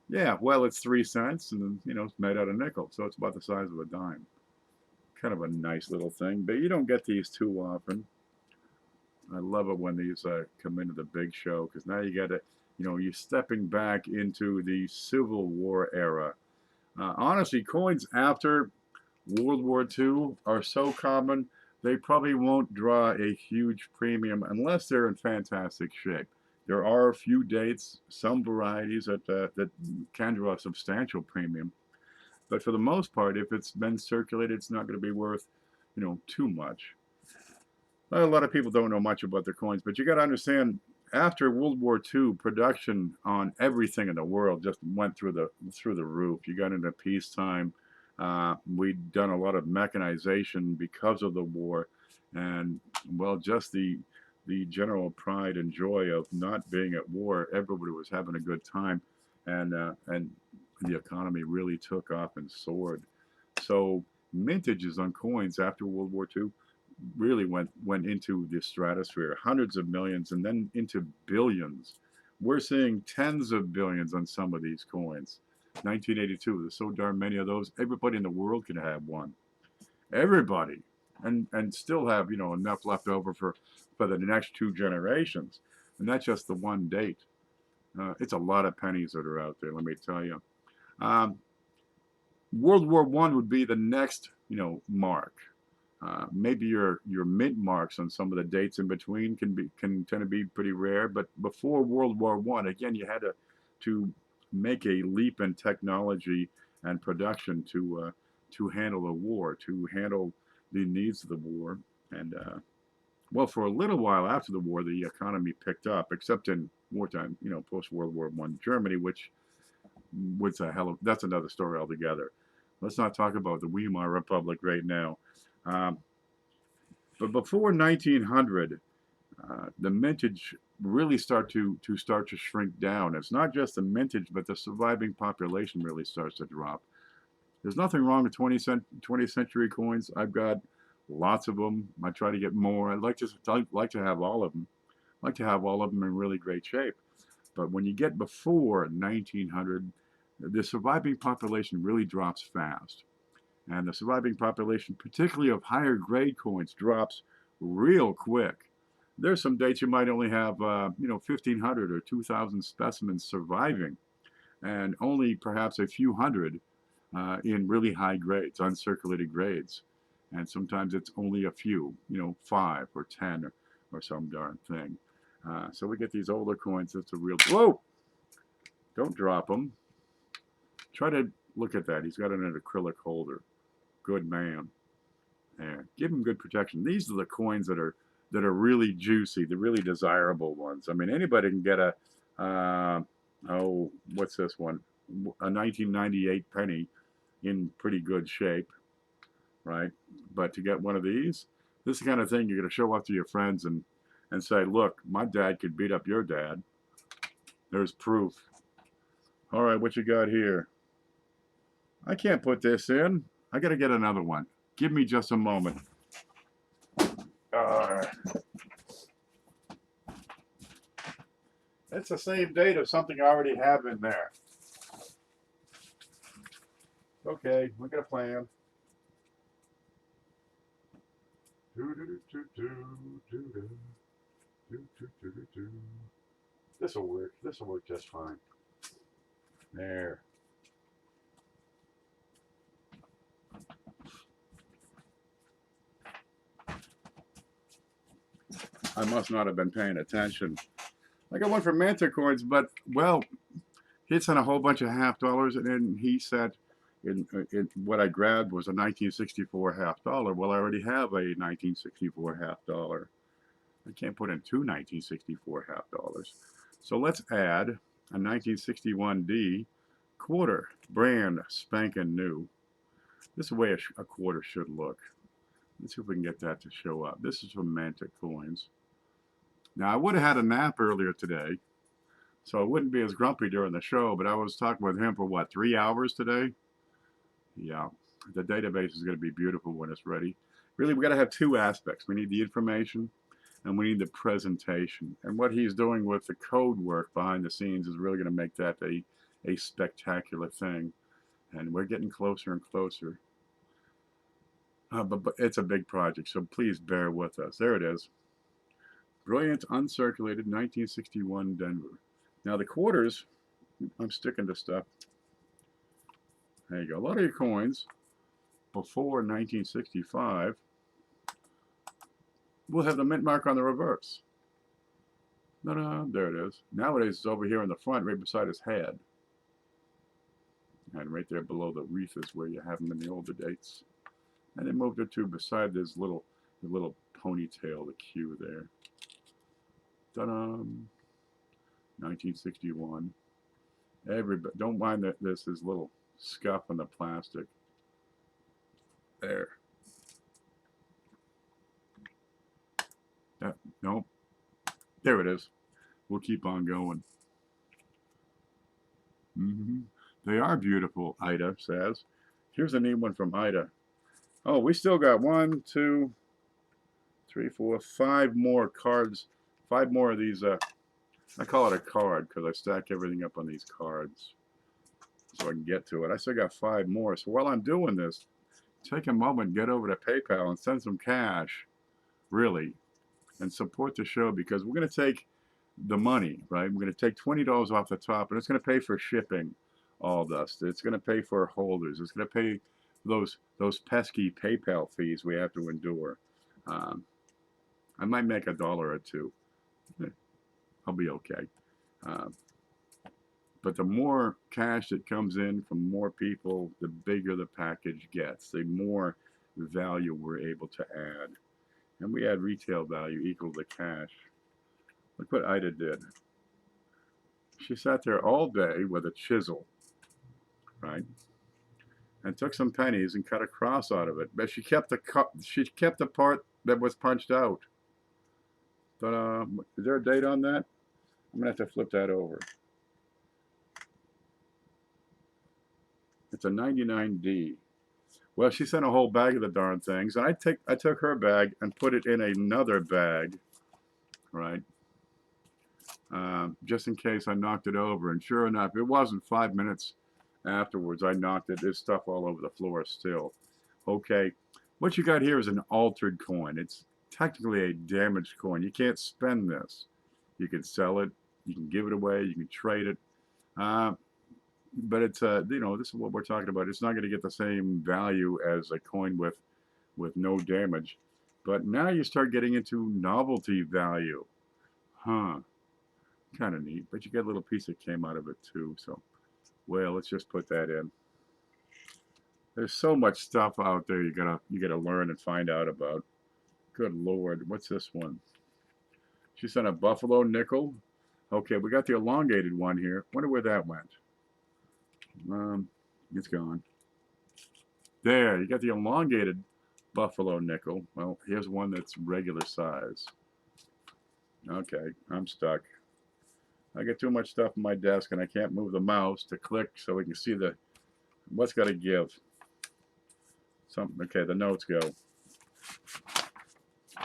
Yeah, well, it's 3 cents, and you know, it's made out of nickel, so it's about the size of a dime. Kind of a nice little thing, but you don't get these too often. I love it when these come into the big show, because now you get it. You know, you're stepping back into the Civil War era. Honestly, coins after World War II are so common, they probably won't draw a huge premium unless they're in fantastic shape. There are a few dates, some varieties that can draw a substantial premium. But for the most part, if it's been circulated, it's not going to be worth, you know, too much. A lot of people don't know much about their coins, but you got to understand, after World War II, production on everything in the world just went through the roof. You got into peacetime. We'd done a lot of mechanization because of the war, and well, just the general pride and joy of not being at war. Everybody was having a good time, and the economy really took off and soared. So mintages on coins after World War II really went into the stratosphere, hundreds of millions, and then into billions. We're seeing tens of billions on some of these coins. 1982, there's so darn many of those. Everybody in the world can have one. Everybody, and still have, you know, enough left over for the next 2 generations. And that's just the one date. It's a lot of pennies that are out there, let me tell you. World War I would be the next, you know, mark. Maybe your mint marks on some of the dates in between can tend to be pretty rare. But before World War I, again, you had to make a leap in technology and production to handle a war, to handle the needs of the war. And well, for a little while after the war, the economy picked up, except in wartime, you know, post World War I Germany, which was that's another story altogether. Let's not talk about the Weimar Republic right now. But before 1900, the mintage really start to shrink down. It's not just the mintage, but the surviving population really starts to drop. There's nothing wrong with 20th century coins. I've got lots of them. I try to get more. I'd like to have all of them. I'd like to have all of them in really great shape. But when you get before 1900, the surviving population really drops fast. And the surviving population, particularly of higher grade coins, drops real quick. There's some dates you might only have, you know, 1,500 or 2,000 specimens surviving, and only perhaps a few hundred in really high grades, uncirculated grades. And sometimes it's only a few, you know, 5 or 10 or some darn thing. So we get these older coins. That's a real, whoa! Don't drop them. Try to look at that. He's got an acrylic holder. Good man. There. Give him good protection. These are the coins that are really juicy, the really desirable ones. I mean, anybody can get a oh, what's this one? A 1998 penny in pretty good shape, right? But to get one of these, this is the kind of thing you're going to show off to your friends and say, look, my dad could beat up your dad. There's proof. All right, what you got here? I can't put this in. I got to get another one. Give me just a moment. It's the same date of something I already have in there. Okay, we got a plan. This will work. This will work just fine. There. I must not have been paying attention. I got one for Manta coins, but, well, he sent a whole bunch of $half, and then he said what I grabbed was a 1964 $half. Well, I already have a 1964 $half. I can't put in two 1964 $half. So let's add a 1961D quarter, brand spanking new. This is the way a quarter should look. Let's see if we can get that to show up. This is from Manta Coins. Now, I would have had a nap earlier today, so I wouldn't be as grumpy during the show, but I was talking with him for, what, 3 hours today? Yeah, the database is going to be beautiful when it's ready. Really, we got to have two aspects. We need the information, and we need the presentation. And what he's doing with the code work behind the scenes is really going to make that a spectacular thing. And we're getting closer and closer. But it's a big project, so please bear with us. There it is. Brilliant uncirculated 1961 Denver. Now the quarters, I'm sticking to stuff. There you go. A lot of your coins before 1965 will have the mint mark on the reverse. There it is. Nowadays it's over here in the front, right beside his head. And right there below the wreath is where you have them in the older dates. And they moved it to beside this little ponytail, the Q there. Ta-da! 1961. Everybody, don't mind that this is little scuff on the plastic. There. Nope. There it is. We'll keep on going. They are beautiful, Ida says. Here's a neat one from Ida. Oh, we still got 1, 2, 3, 4, 5 more cards. 5 more of these. I call it a card because I stack everything up on these cards so I can get to it. I still got 5 more. So while I'm doing this, take a moment, get over to PayPal and send some cash, really, and support the show because we're going to take the money, right? We're going to take $20 off the top, and it's going to pay for shipping all this. It's going to pay for holders. It's going to pay those pesky PayPal fees we have to endure. I might make $1 or $2. I'll be okay. But the more cash that comes in from more people, the bigger the package gets, the more value we're able to add. And we add retail value equal to cash. Look what Ida did. She sat there all day with a chisel, right? And took some pennies and cut a cross out of it. But she kept the part that was punched out. But is there a date on that? I'm gonna have to flip that over. It's a 99D. Well, she sent a whole bag of the darn things, and I took her bag and put it in another bag, right? Just in case I knocked it over. And sure enough, it wasn't 5 minutes afterwards. I knocked it. There's stuff all over the floor still. Okay, what you got here is an altered coin. It's technically a damaged coin. You can't spend this. You can sell it. You can give it away. You can trade it. But it's you know, this is what we're talking about. It's not going to get the same value as a coin with no damage. But now you start getting into novelty value. Huh. Kind of neat. But you get a little piece that came out of it too. So, well, let's just put that in. There's so much stuff out there you gotta learn and find out about. Good Lord, what's this one? She sent a buffalo nickel. Okay, we got the elongated one here. Wonder where that went. It's gone. There, you got the elongated buffalo nickel. Well, here's one that's regular size. Okay, I'm stuck. I got too much stuff on my desk and I can't move the mouse to click so we can see what's got to give. Okay, the notes go.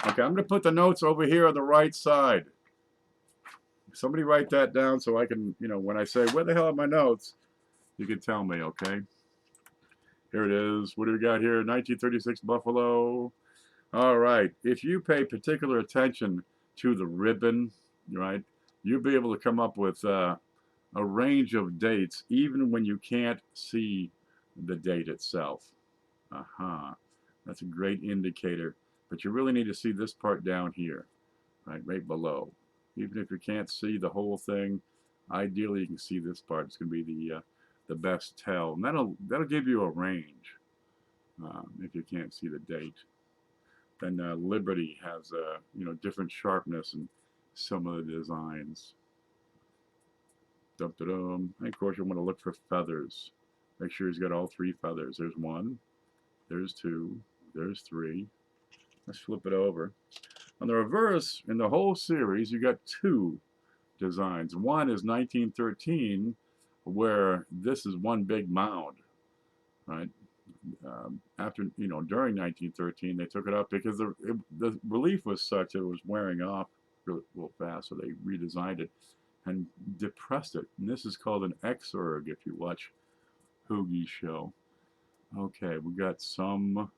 Okay, I'm going to put the notes over here on the right side. Somebody write that down so I can, you know, when I say, where the hell are my notes? You can tell me, okay? Here it is. What do we got here? 1936 Buffalo. All right. If you pay particular attention to the ribbon, right, you'll be able to come up with a range of dates even when you can't see the date itself. Aha. That's a great indicator. But you really need to see this part down here, right below. Even if you can't see the whole thing, ideally you can see this part. It's going to be the best tell, and that'll give you a range if you can't see the date. Then Liberty has different sharpness in some of the designs. Dum -da -dum. And of course you want to look for feathers. Make sure he's got all three feathers. There's one, there's two, there's three. Let's flip it over. On the reverse, in the whole series, you got two designs. One is 1913, where this is one big mound, right? During 1913, they took it up because the relief was such that it was wearing off real fast, so they redesigned it and depressed it. And this is called an Xorg if you watch Hoagie's show. Okay, we got some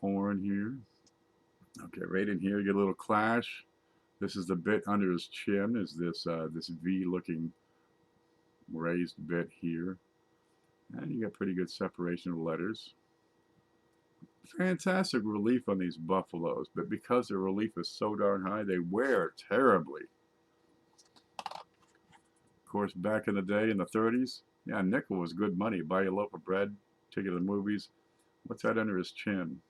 horn here. Okay, right in here you get a little clash. This is the bit under his chin, is this V-looking raised bit here. And you got pretty good separation of letters. Fantastic relief on these buffaloes, but because the relief is so darn high, they wear terribly. Of course, back in the day, in the 30s, yeah, a nickel was good money. Buy a loaf of bread, take it to the movies. What's that under his chin?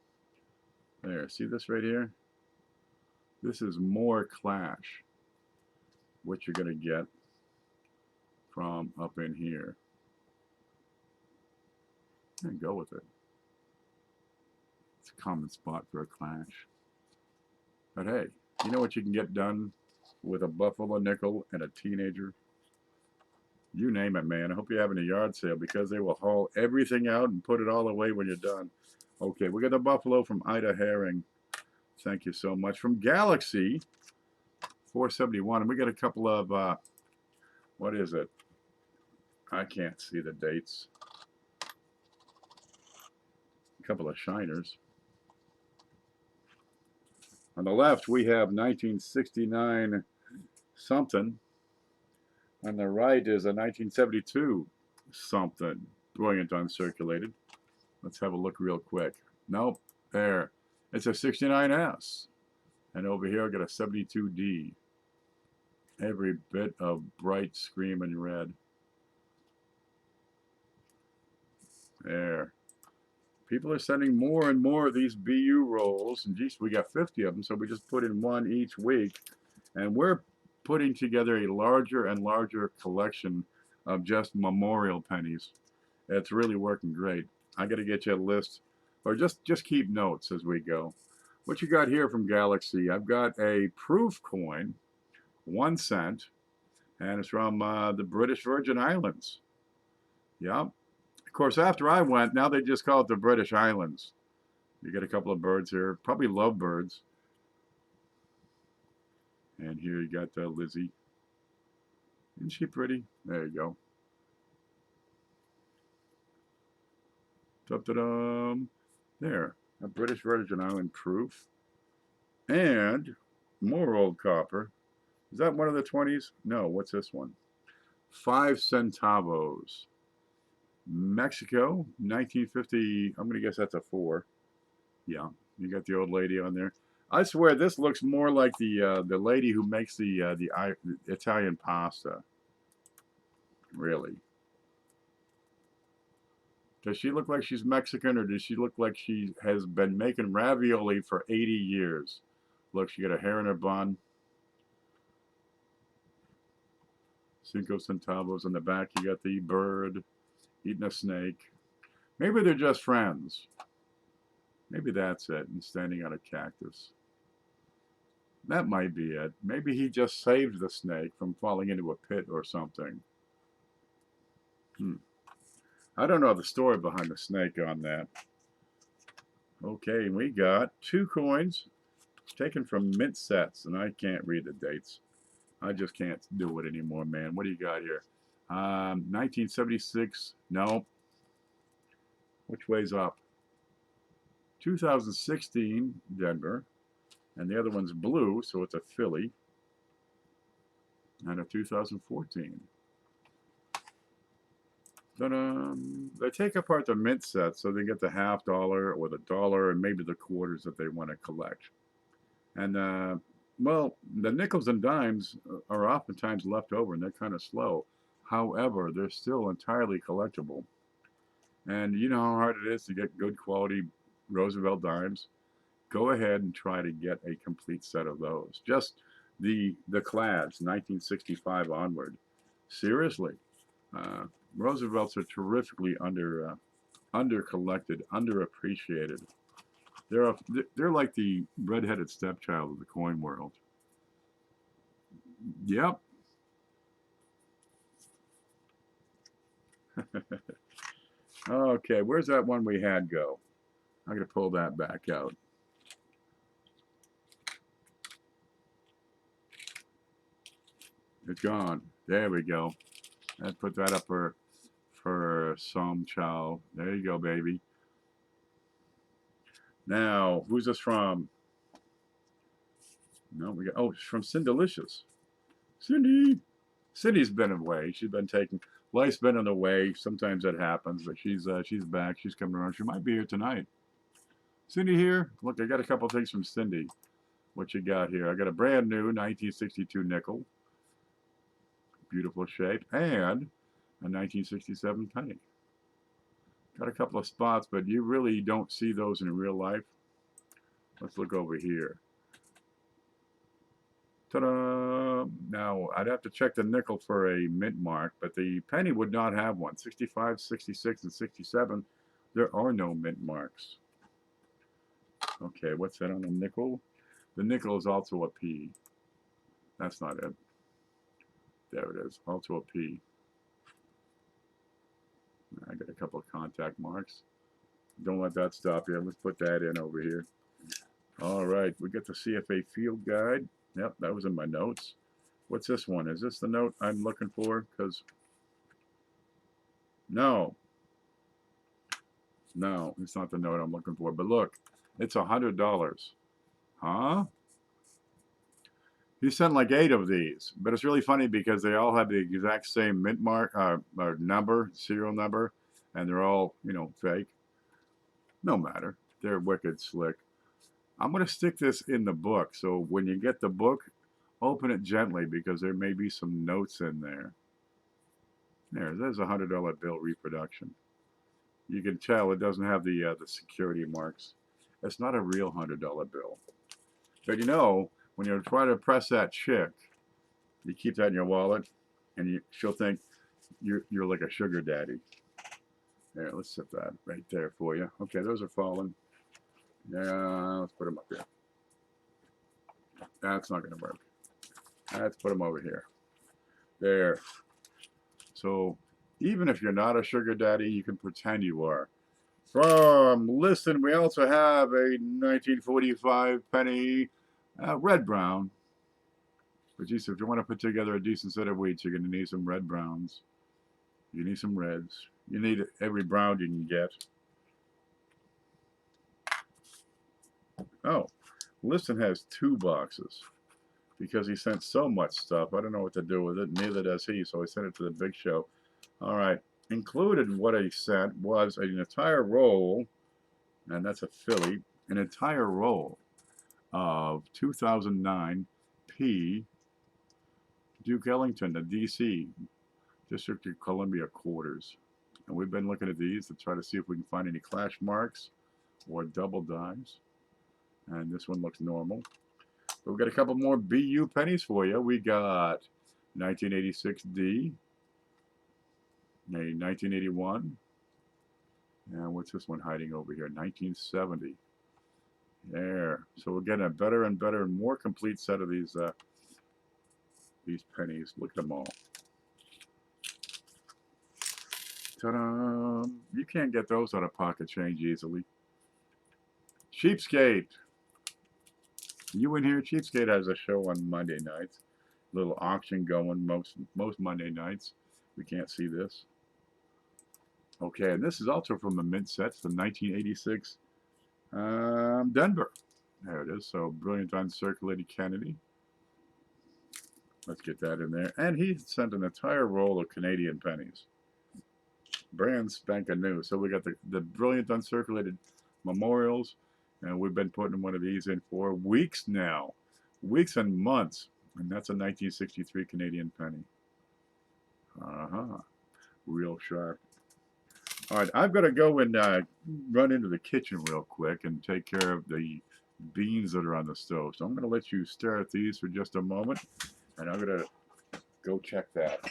There, see this right here? This is more clash, what you're going to get from up in here. And go with it. It's a common spot for a clash. But hey, you know what you can get done with a buffalo nickel and a teenager? You name it, man. I hope you're having a yard sale because they will haul everything out and put it all away when you're done. Okay, we got the buffalo from Ida Herring. Thank you so much. From Galaxy 471. And we got a couple of, what is it? I can't see the dates. A couple of shiners. On the left, we have 1969 something. On the right is a 1972 something going into uncirculated. Let's have a look real quick. Nope, there. It's a 69S. And over here I got a 72D. Every bit of bright screaming red. There. People are sending more and more of these BU rolls. And geez, we got 50 of them, so we just put in one each week. And we're putting together a larger and larger collection of just memorial pennies. It's really working great. I got to get you a list, or just keep notes as we go. What you got here from Galaxy? I've got a proof coin, 1 cent, and it's from the British Virgin Islands. Yep. Of course, after I went, now they just call it the British Islands. You get a couple of birds here, probably lovebirds. And here you got Lizzie. Isn't she pretty? There you go. Da-da-dum. There, a British Virgin Island proof. And more old copper. Is that one of the 20s? No, what's this one? 5 centavos. Mexico, 1950. I'm going to guess that's a 4. Yeah, you got the old lady on there. I swear this looks more like the lady who makes the Italian pasta. Really. Does she look like she's Mexican, or does she look like she has been making ravioli for 80 years? Look, she got a hair in her bun. 5 centavos on the back. You got the bird eating a snake. Maybe they're just friends. Maybe that's it, and standing on a cactus. That might be it. Maybe he just saved the snake from falling into a pit or something. I don't know the story behind the snake on that. Okay, we got 2 coins taken from mint sets, and I can't read the dates. I just can't do it anymore, man. What do you got here? 1976. No. Which way's up? 2016 Denver, and the other one's blue, so it's a Philly, and a 2014. They take apart the mint set so they get the $50 or the dollar and maybe the quarters that they want to collect. And well, the nickels and dimes are oftentimes left over and they're kind of slow. However, they're still entirely collectible. And you know how hard it is to get good quality Roosevelt dimes? Go ahead and try to get a complete set of those. Just the clads, 1965 onward. Seriously. Roosevelts are terrifically under-collected, underappreciated. They're like the red-headed stepchild of the coin world. Yep. Okay, where's that one we had go? I'm going to pull that back out. It's gone. There we go. Let's put that up for some chow. There you go, baby. Now, who's this from? No, we got, oh, it's from Cindelicious. Cindy. Cindy's been away. She's been taking, life's been on the way. Sometimes that happens, but she's back. She's coming around. She might be here tonight. Cindy here? Look, I got a couple things from Cindy. What you got here? I got a brand new 1962 nickel. Beautiful shape. And a 1967 penny. Got a couple of spots, but you really don't see those in real life. Let's look over here. Ta-da! Now, I'd have to check the nickel for a mint mark, but the penny would not have one. 65, 66, and 67, there are no mint marks. Okay, what's that on the nickel? The nickel is also a P. That's not it. There it is, also a P. I got a couple of contact marks. Don't let that stop you. Let's put that in over here. All right, we got the CFA Field guide. Yep, that was in my notes. What's this one? Is this the note I'm looking for? Because no, it's not the note I'm looking for. But look, it's $100. Huh? He sent like 8 of these, but it's really funny because they all have the exact same mint mark, number, serial number, and they're all, you know, fake. No matter. They're wicked slick. I'm going to stick this in the book, so when you get the book, open it gently because there may be some notes in there. There's a $100 bill reproduction. You can tell it doesn't have the security marks. It's not a real $100 bill. But you know, when you try to impress that chick, you keep that in your wallet, and she'll think you're like a sugar daddy. There, let's set that right there for you. Okay, those are falling. Yeah, let's put them up here. That's not going to work. Let's put them over here. There. So, even if you're not a sugar daddy, you can pretend you are. From Listen, we also have a 1945 penny red brown. But geez, if you want to put together a decent set of wheats, you're going to need some red browns. You need some reds. You need every brown you can get. Oh, Listen has 2 boxes because he sent so much stuff. I don't know what to do with it. Neither does he, so I sent it to the big show. All right. Included in what I sent was an entire roll, and that's a Philly, an entire roll of 2009 P Duke Ellington, the DC, District of Columbia quarters. And we've been looking at these to try to see if we can find any clash marks or double dimes. And this one looks normal. But we've got a couple more BU pennies for you. We got 1986 D, a 1981, and what's this one hiding over here? 1970. There. So we're getting a better and better and more complete set of these pennies. Look at them all. Ta-da! You can't get those out of pocket change easily. Cheapskate. You in here? Cheapskate has a show on Monday nights. Little auction going most Monday nights. We can't see this. Okay, and this is also from the mint sets, the 1986 Denver. There it is. So brilliant uncirculated Kennedy. Let's get that in there. And he sent an entire roll of Canadian pennies. Brand spanking new. So we got the brilliant uncirculated memorials. And we've been putting one of these in for weeks now. Weeks and months. And that's a 1963 Canadian penny. Real sharp. All right, I've got to go and run into the kitchen real quick and take care of the beans that are on the stove. So I'm going to let you stare at these for just a moment, and I'm going to go check that.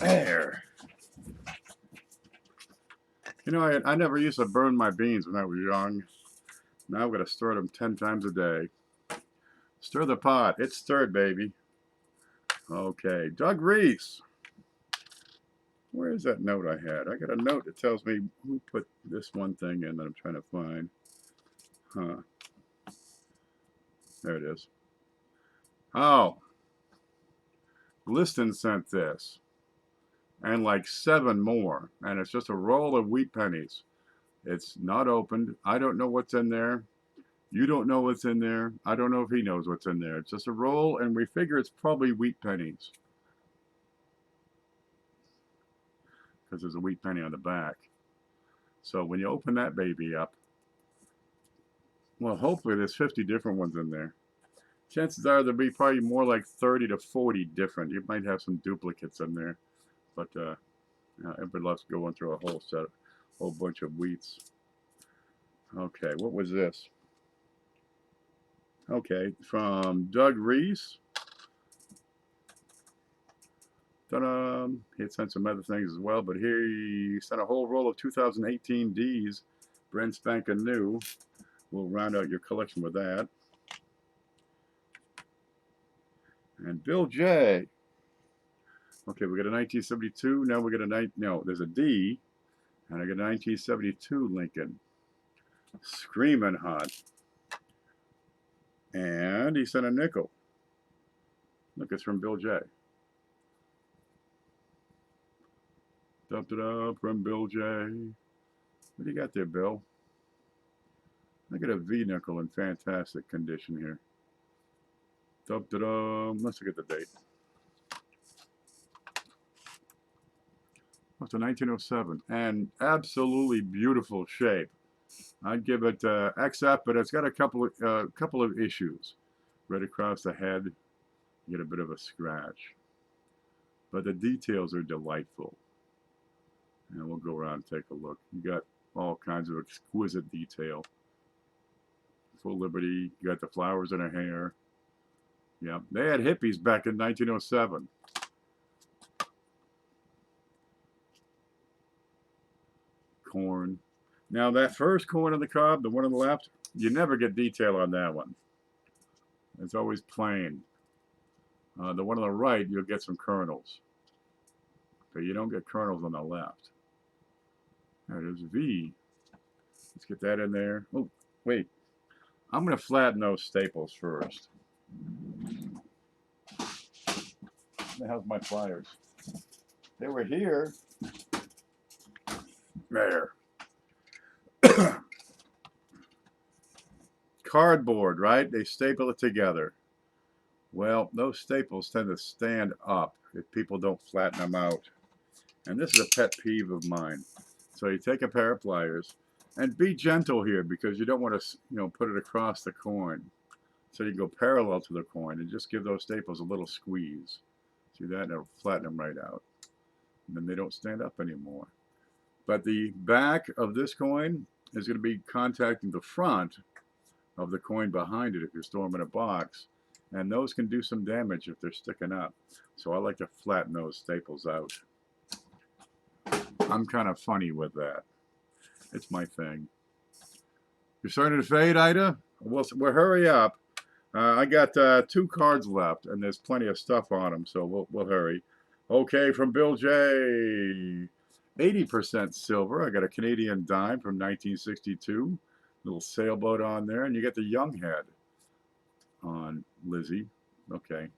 There. You know, I never used to burn my beans when I was young. Now I've got to stir them 10 times a day. Stir the pot. It's stirred, baby. Okay, Doug Reese. Where's that note I had? I got a note that tells me who put this one thing in that I'm trying to find. There it is. Oh, Liston sent this. And like 7 more. And it's just a roll of wheat pennies. It's not opened. I don't know what's in there. You don't know what's in there. I don't know if he knows what's in there. It's just a roll, and we figure it's probably wheat pennies. Because there's a wheat penny on the back. So when you open that baby up, well, hopefully there's 50 different ones in there. Chances are there'll be probably more like 30 to 40 different. You might have some duplicates in there. But everybody loves going through a whole bunch of wheats. Okay, what was this? Okay, from Doug Reese. He had sent some other things as well, but here he sent a whole roll of 2018 Ds, brand spanking new. We'll round out your collection with that. And Bill J. Okay, we got a 1972. Now we got no, there's a D, and I got a 1972 Lincoln. Screaming hot. And he sent a nickel. Look, it's from Bill J. Dumped it up from Bill J. What do you got there, Bill? I got a V nickel in fantastic condition here. Dumped it up. Let's look at the date. Up to 1907, and absolutely beautiful shape. I'd give it XF, but it's got a couple of issues. Right across the head, you get a bit of a scratch, but the details are delightful. And we'll go around and take a look. You got all kinds of exquisite detail. Full Liberty. You got the flowers in her hair. Yeah, they had hippies back in 1907. Corn. Now that first corn on the cob, the one on the left, you never get detail on that one. It's always plain. The one on the right, you'll get some kernels. But you don't get kernels on the left. There it is, V. Let's get that in there. Oh, wait. I'm going to flatten those staples first. Where the hell's my pliers? They were here. There. Cardboard, right? They staple it together. Well, those staples tend to stand up if people don't flatten them out. And this is a pet peeve of mine. So you take a pair of pliers and be gentle here because you don't want to, put it across the coin. So you go parallel to the coin and just give those staples a little squeeze. See that? And it'll flatten them right out. And then they don't stand up anymore. But the back of this coin is going to be contacting the front of the coin behind it if you store them in a box. And those can do some damage if they're sticking up. So I like to flatten those staples out. I'm kind of funny with that. It's my thing. You're starting to fade, Ida? Well, hurry up. I got 2 cards left, and there's plenty of stuff on them, so we'll hurry. Okay, from Bill J. 80% silver. I got a Canadian dime from 1962. Little sailboat on there, and you get the young head on Lizzie. Okay.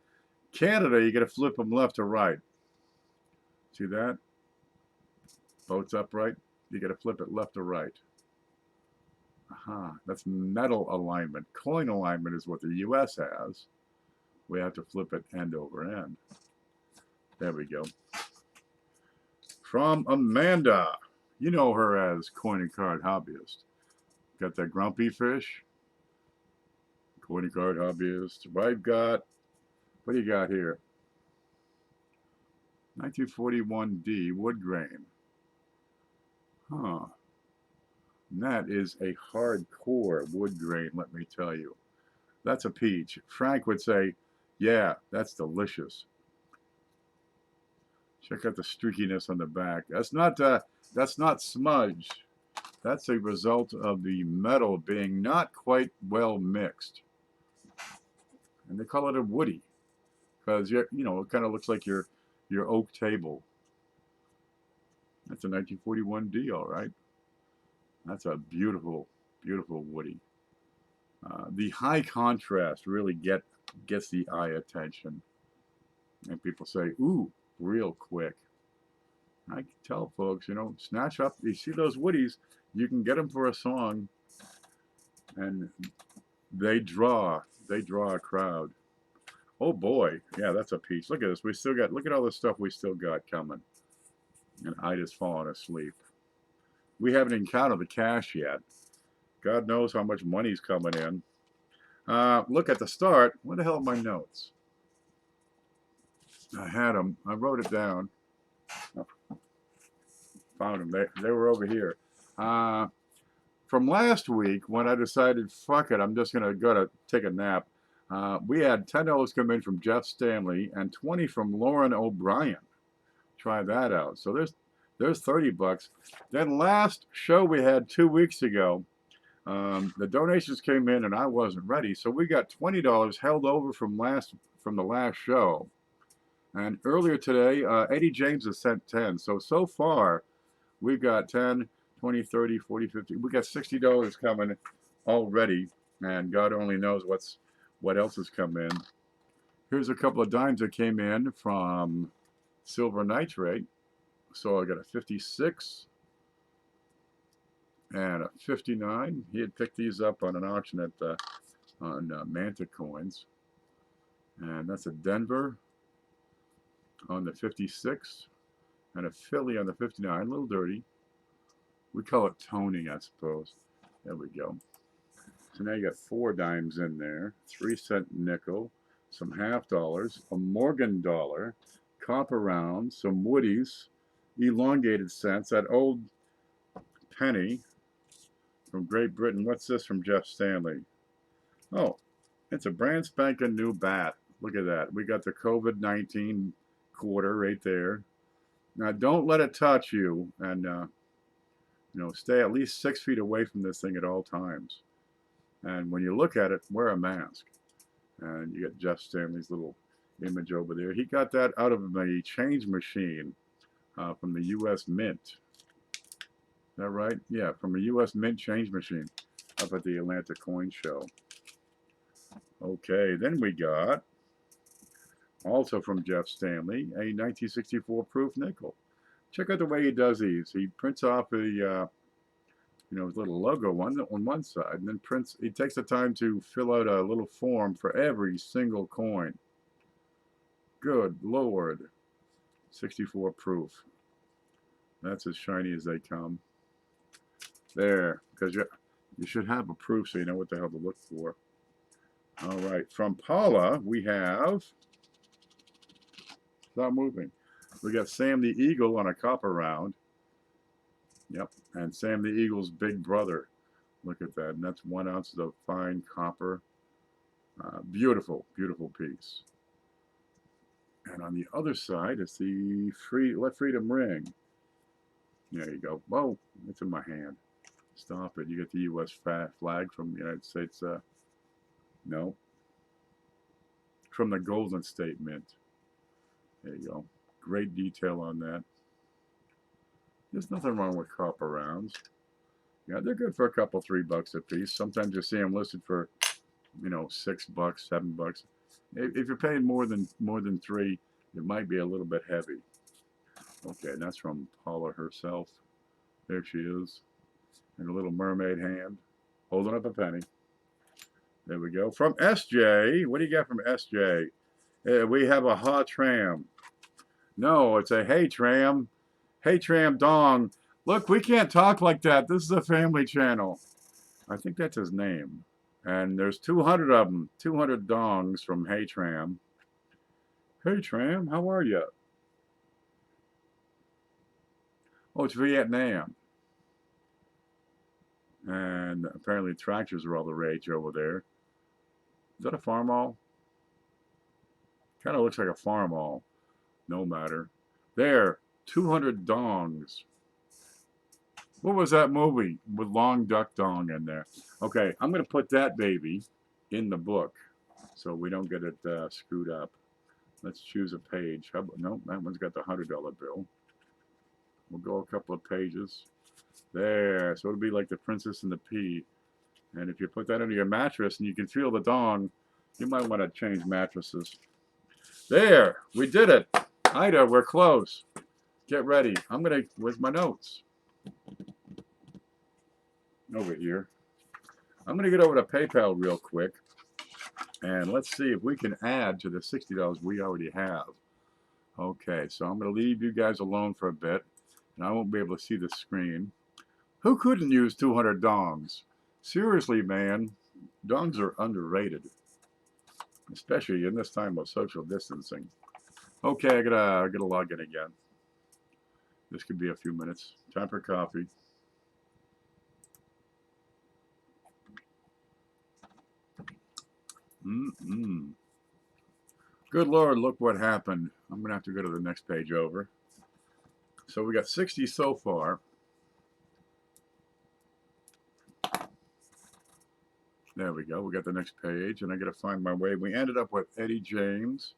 Canada, you got to flip them left to right. See that? Boat's upright. You got to flip it left to right. Aha, that's medal alignment. Coin alignment is what the U.S. has. We have to flip it end over end. There we go. From Amanda. You know her as Coin and Card Hobbyist. Got that grumpy fish. Coin and Card Hobbyist. I've got, what do you got here? 1941D wood grain. Huh. And that is a hardcore wood grain, let me tell you. That's a peach. Frank would say, yeah, that's delicious. Check out the streakiness on the back. That's not smudged. That's a result of the metal being not quite well mixed. And they call it a woody because it kind of looks like your oak table. That's a 1941D, all right. That's a beautiful, beautiful woody. The high contrast really gets the eye attention. And people say, ooh, real quick. I can tell folks, snatch up, you see those woodies, you can get them for a song, and they draw a crowd. Oh boy, yeah, that's a piece. Look at this, look at all the stuff we still got coming. And Ida's falling asleep. We haven't even counted the cash yet. God knows how much money's coming in. Look at the start. Where the hell are my notes? I had them. I wrote it down. Found them. They were over here. From last week, when I decided, fuck it, I'm just going to go to take a nap, we had $10 come in from Jeff Stanley and 20 from Lauren O'Brien. Try that out. So there's 30 bucks. Then last show we had 2 weeks ago, the donations came in and I wasn't ready, so we got $20 held over from the last show. And earlier today, Eddie James has sent 10. So far, we've got 10, 20, 30, 40, 50. We got $60 coming already, and God only knows what else has come in. Here's a couple of dimes that came in from Silver Nitrate. So I got a 56 and a 59. He had picked these up on an auction at on Manta Coins, and that's a Denver on the 56 and a Philly on the 59. A little dirty. We call it toning, I suppose. There we go. So now you got 4 dimes in there, 3-cent nickel, some half dollars, a Morgan dollar, copper rounds, some woodies, elongated cents, that old penny from Great Britain. What's this from Jeff Stanley? Oh, it's a brand spanking new bat. Look at that. We got the COVID-19 quarter right there. Now don't let it touch you, and stay at least 6 feet away from this thing at all times. And when you look at it, wear a mask. And you get Jeff Stanley's little image over there. He got that out of a change machine from the U.S. Mint. Is that right? Yeah, from a U.S. Mint change machine. up at the Atlanta Coin Show. Okay, then we got, also from Jeff Stanley, a 1964 proof nickel. Check out the way he does these. He prints off a his little logo on one side, and then he takes the time to fill out a little form for every single coin. Good Lord. 64 proof. That's as shiny as they come. There, because you should have a proof so you know what the hell to look for. All right, from Paula, we have, stop moving. We got Sam the Eagle on a copper round. Yep, and Sam the Eagle's big brother. Look at that, and that's 1 ounce of fine copper. Beautiful, beautiful piece. And on the other side is the Let Freedom ring. There you go. Whoa, it's in my hand. Stop it. You get the U.S. flag from the United States. No. From the Golden State Mint. There you go. Great detail on that. There's nothing wrong with copper rounds. Yeah, they're good for a couple, $3 a piece. Sometimes you see them listed for, $6, $7. If you're paying more than 3, it might be a little bit heavy. Okay, and that's from Paula herself. There she is, in a little mermaid hand, holding up a penny. There we go. From SJ, what do you got from SJ? We have a ha tram. No, it's a hey tram. Hey tram dong. Look, we can't talk like that. This is a family channel. I think that's his name. And there's 200 of them. 200 dongs from Hey Tram. Hey Tram, how are you? Oh, it's Vietnam. And apparently tractors are all the rage over there. Is that a farm all? Kind of looks like a farm all. No matter. There, 200 dongs. What was that movie with Long Duck Dong in there? Okay, I'm going to put that baby in the book so we don't get it screwed up. Let's choose a page. No, that one's got the $100 bill. We'll go a couple of pages. There, so it'll be like the Princess and the Pea. And if you put that under your mattress and you can feel the dong, you might want to change mattresses. There, we did it. Ida, we're close. Get ready. Where's my notes? Over here. I'm going to get over to PayPal real quick. And let's see if we can add to the $60 we already have. Okay, so I'm going to leave you guys alone for a bit. And I won't be able to see the screen. Who couldn't use 200 dongs? Seriously, man. Dongs are underrated. Especially in this time of social distancing. Okay, I gotta log in again. This could be a few minutes. Time for coffee. Good Lord, look what happened. I'm going to have to go to the next page over. So we got 60 so far. There we go. We got the next page, and I got to find my way. We ended up with Eddie James.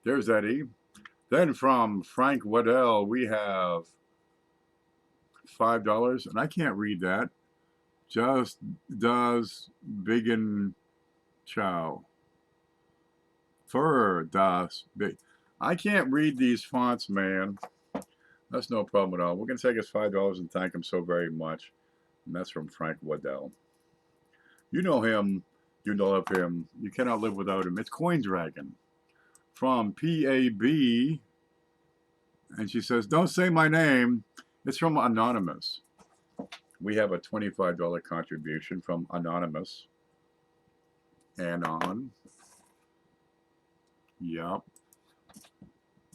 There's Eddie. Then from Frank Waddell, we have $5, and I can't read that. Just does Biggin Chow. Fur das big. I can't read these fonts, man. That's no problem at all. We're going to take us $5 and thank him so very much. And that's from Frank Waddell. You know him. You know of him. You cannot live without him. It's Coin Dragon. From PAB. And she says, don't say my name. It's from Anonymous. We have a $25 contribution from Anonymous. Anon. Yep.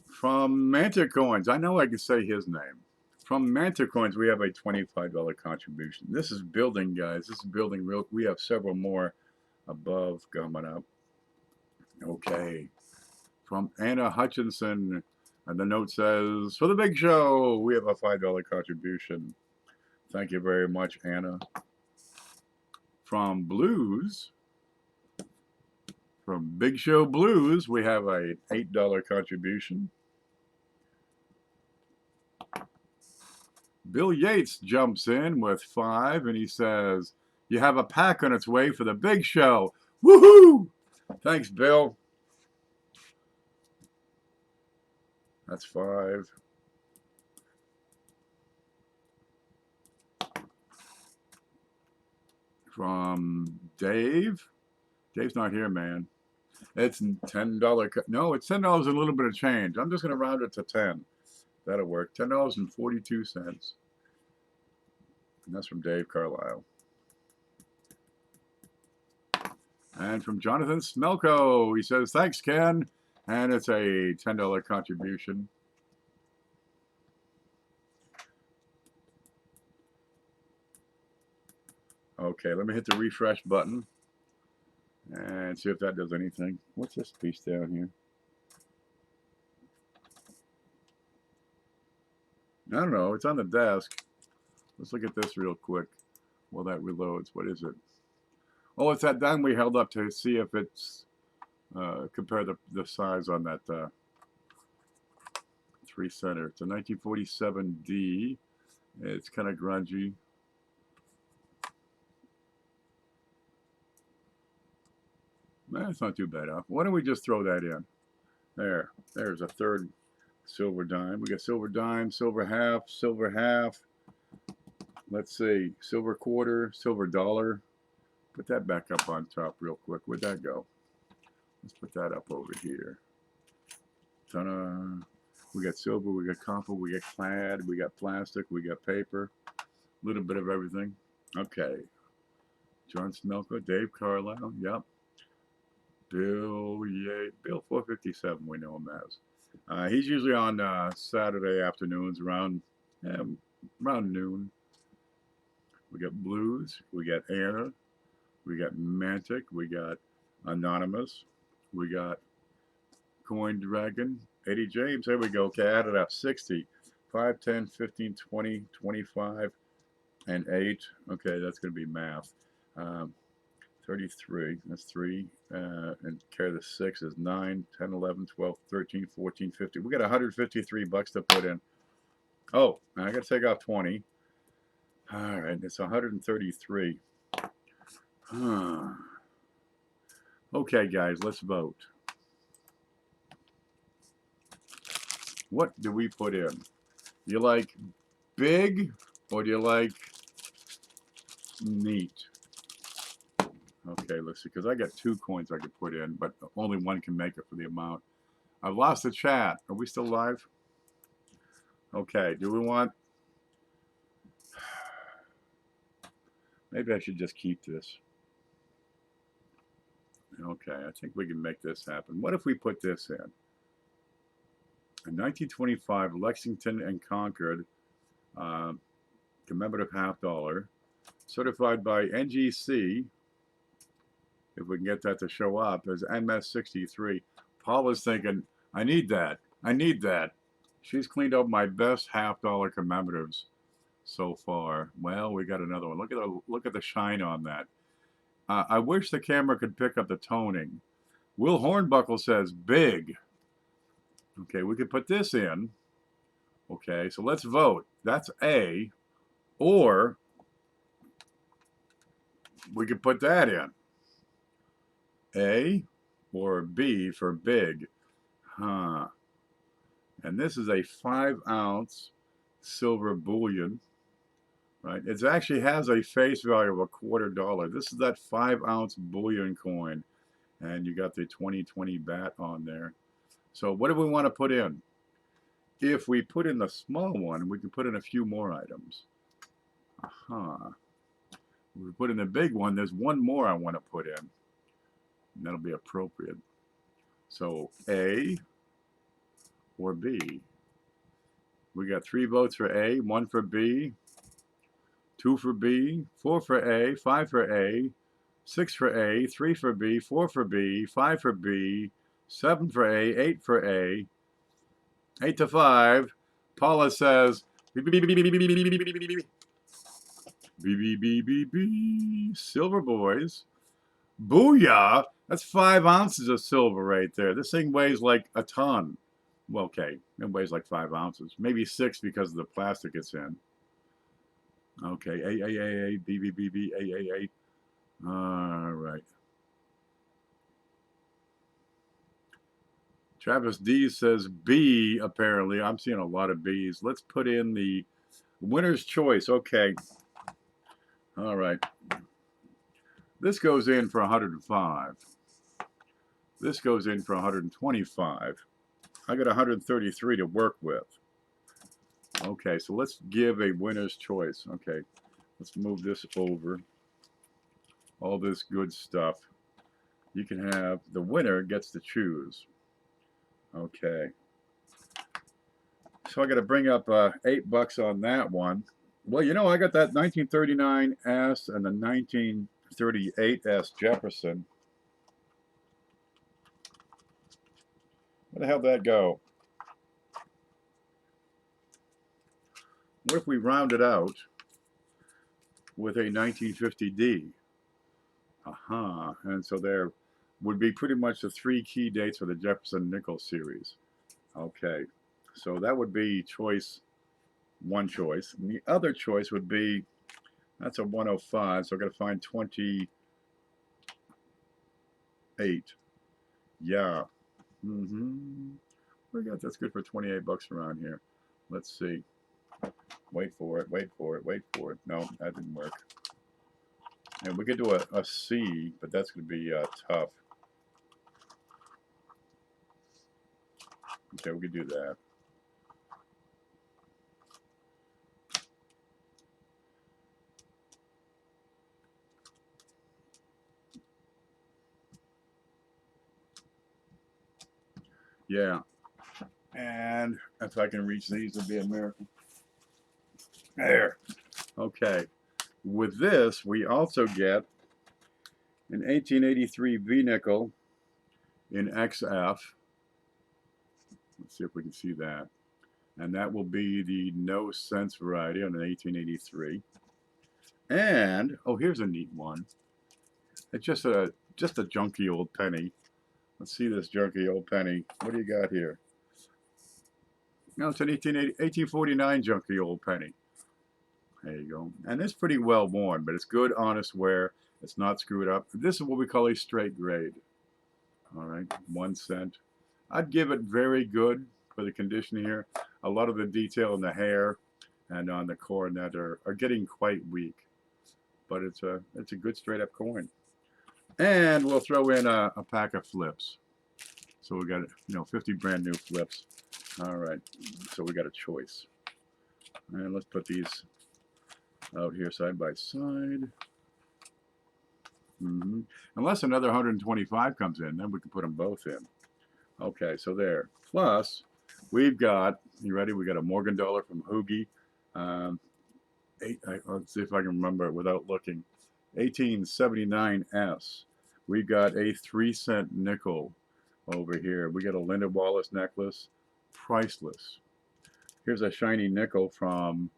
From Manta Coins. I know I can say his name. From Manta Coins, we have a $25 contribution. This is building, guys. This is building real. We have several more above coming up. Okay. From Anna Hutchinson. And the note says, for the big show, we have a $5 contribution. Thank you very much, Anna. From Blues. From Big Show Blues, we have an $8 contribution. Bill Yates jumps in with $5, and he says, You have a pack on its way for the big show. Woohoo! Thanks, Bill. That's 5. From Dave. Dave's not here, man. It's $10. No, it's $10 and a little bit of change. I'm just going to round it to 10. That'll work. $10.42. And that's from Dave Carlisle. And from Jonathan Smelko, he says, thanks, Ken. And it's a $10 contribution. Okay, let me hit the refresh button and see if that does anything. What's this piece down here? I don't know. It's on the desk. Let's look at this real quick while that reloads. What is it? Oh, it's that dime we held up to see if it's compare the size on that 3 center. It's a 1947D. It's kind of grungy. That's not too bad. Why don't we just throw that in? There's a third silver dime. We got silver dime, silver half. Let's see, silver quarter, silver dollar. Put that back up on top real quick. Where'd that go? Let's put that up over here. Ta-da. We got silver, we got copper, we got clad, we got plastic, we got paper. A little bit of everything. Okay. John Smelko, Dave Carlisle, yep. Bill 457, we know him as. He's usually on Saturday afternoons around noon. We got Blues, we got Anna, we got Mantic, we got Anonymous, we got Coin Dragon, Eddie James, there we go. Okay, add it up. 60, 5, 10, 15, 20, 25, and 8. Okay, that's going to be math. 33, that's 3, and carry the 6 is 9, 10, 11, 12, 13, 14, 15. We got $153 to put in. Oh, I got to take off 20. All right, it's 133. Okay, guys, let's vote. What do we put in? You like big or do you like neat? Okay, let's see, because I got 2 coins I could put in, but only one can make it for the amount. I've lost the chat. Are we still live? Okay, do we want... Maybe I should just keep this. Okay, I think we can make this happen. What if we put this in? A 1925 Lexington and Concord commemorative $50, certified by NGC, if we can get that to show up, as MS63. Paula's thinking, I need that. I need that. She's cleaned up my best $50 commemoratives so far. Well, we got another one. Look at the shine on that. I wish the camera could pick up the toning. Will Hornbuckle says big. Okay, we could put this in. Okay, so let's vote. That's A. Or we could put that in. A or B for big. And this is a 5-ounce silver bullion. Right? It actually has a face value of $0.25. This is that 5-ounce bullion coin. And you got the 2020 bat on there. So what do we want to put in? If we put in the small one, we can put in a few more items. If we put in the big one, there's one more I want to put in. And that'll be appropriate. So A or B. We got 3 votes for A, 1 for B, 2 for B, 4 for A, 5 for A, 6 for A, 3 for B, 4 for B, 5 for B, 7 for A, 8 for A, 8 to 5. Paula says, silver boys. Booyah! That's 5 ounces of silver right there. This thing weighs like a ton. Well, okay, it weighs like 5 ounces. Maybe 6 because of the plastic it's in. Okay, A, B, B, B, B, A. All right. Travis D says B, apparently. I'm seeing a lot of B's. Let's put in the winner's choice. Okay. All right. This goes in for 105. This goes in for 125. I got 133 to work with. Okay, so let's give a winner's choice. Okay, let's move this over. All this good stuff. You can have, the winner gets to choose. Okay. So I got to bring up $8 on that one. Well, you know, I got that 1939S and the 1938S Jefferson. Where the hell did that go? What if we round it out with a 1950D? Aha. And so there would be pretty much the 3 key dates for the Jefferson Nickel series. Okay. So that would be one choice. And the other choice would be, that's a 105, so I've got to find 28. Yeah. We got that's good for $28 around here. Let's see. Wait for it, wait for it, wait for it. No, that didn't work. And we could do a C, but that's going to be tough. Okay, we could do that. Yeah. And if I can reach these, it'd be a miracle. There. Okay. With this, we also get an 1883 V-nickel in XF. Let's see if we can see that. And that will be the no cents variety on an 1883. And, oh, here's a neat one. It's just a junky old penny. Let's see this junky old penny. What do you got here? No, it's an 1849 junky old penny. There you go. And it's pretty well worn, but it's good, honest wear. It's not screwed up. This is what we call a straight grade. All right, 1 cent. I'd give it very good for the condition here. A lot of the detail in the hair and on the coronet are getting quite weak. But it's a good straight up coin. And we'll throw in a pack of flips. So we got 50 brand new flips. All right, so we got a choice. And let's put these out here side by side. Unless another 125 comes in, then we can put them both in. Okay, so there. Plus, we've got, you ready? We got a Morgan dollar from Hoogie. Let's see if I can remember it without looking. 1879S. We've got a 3-cent nickel over here. We got a Linda Wallace necklace. Priceless. Here's a shiny nickel from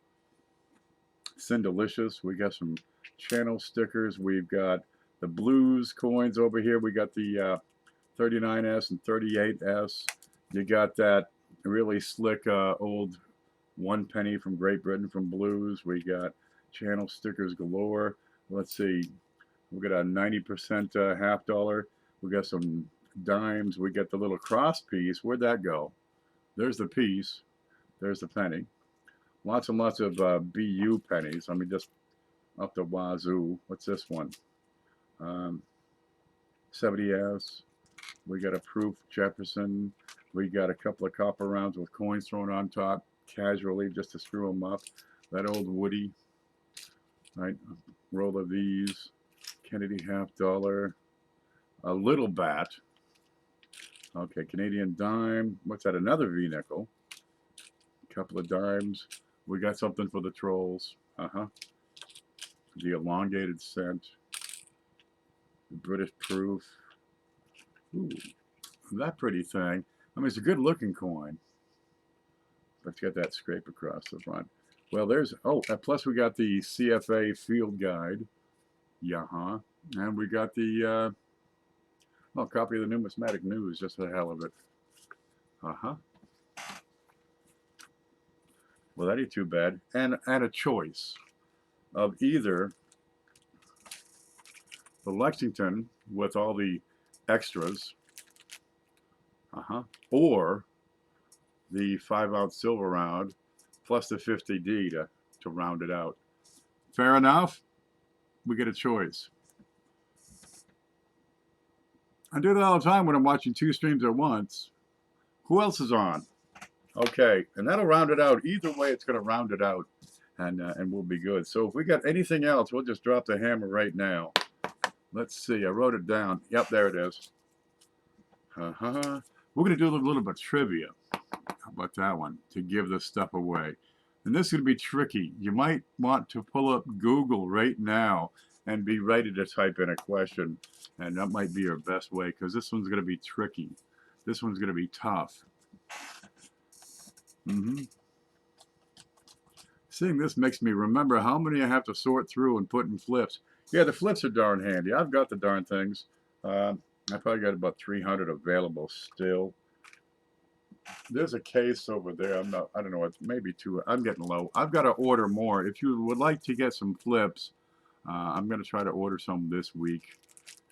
Cindelicious. We got some channel stickers. We've got the blues coins over here. We got the 39S and 38S. You got that really slick old 1 penny from Great Britain from blues. We got channel stickers galore. Let's see. We got a 90% half dollar. We got some dimes. We got the little cross piece. Where'd that go? There's the piece. There's the penny. Lots and lots of BU pennies. I mean, just up the wazoo. What's this one? 70S. We got a proof Jefferson. We got a couple of copper rounds with coins thrown on top casually just to screw them up. That old Woody. Right. Roll of these. Kennedy half dollar. A little bat. Okay, Canadian dime. What's that? Another V-nickel. Couple of dimes. We got something for the trolls. The elongated cent. The British proof. Ooh, that pretty thing. I mean, it's a good looking coin. But it's got that scrape across the front. Well, there's, plus we got the CFA Field Guide. And we got the, copy of the Numismatic News, just for the hell of it. Well, that ain't too bad. And a choice. of either the Lexington with all the extras, or the 5-ounce silver round plus the 50D to round it out. Fair enough? We get a choice. I do that all the time when I'm watching 2 streams at once. Who else is on? Okay, and that'll round it out. Either way, it's going to round it out, and we'll be good. So if we got anything else, we'll just drop the hammer right now. Let's see. I wrote it down. Yep, there it is. We're going to do a little bit of trivia. How about that one? To give this stuff away. And this is going to be tricky. You might want to pull up Google right now and be ready to type in a question. And that might be your best way, because this one's going to be tricky. This one's going to be tough. Seeing this makes me remember how many I have to sort through and put in flips. Yeah, the flips are darn handy. I've got the darn things. I probably got about 300 available still. There's a case over there. I don't know what, maybe 2. I'm getting low. I've got to order more. If you would like to get some flips, I'm going to try to order some this week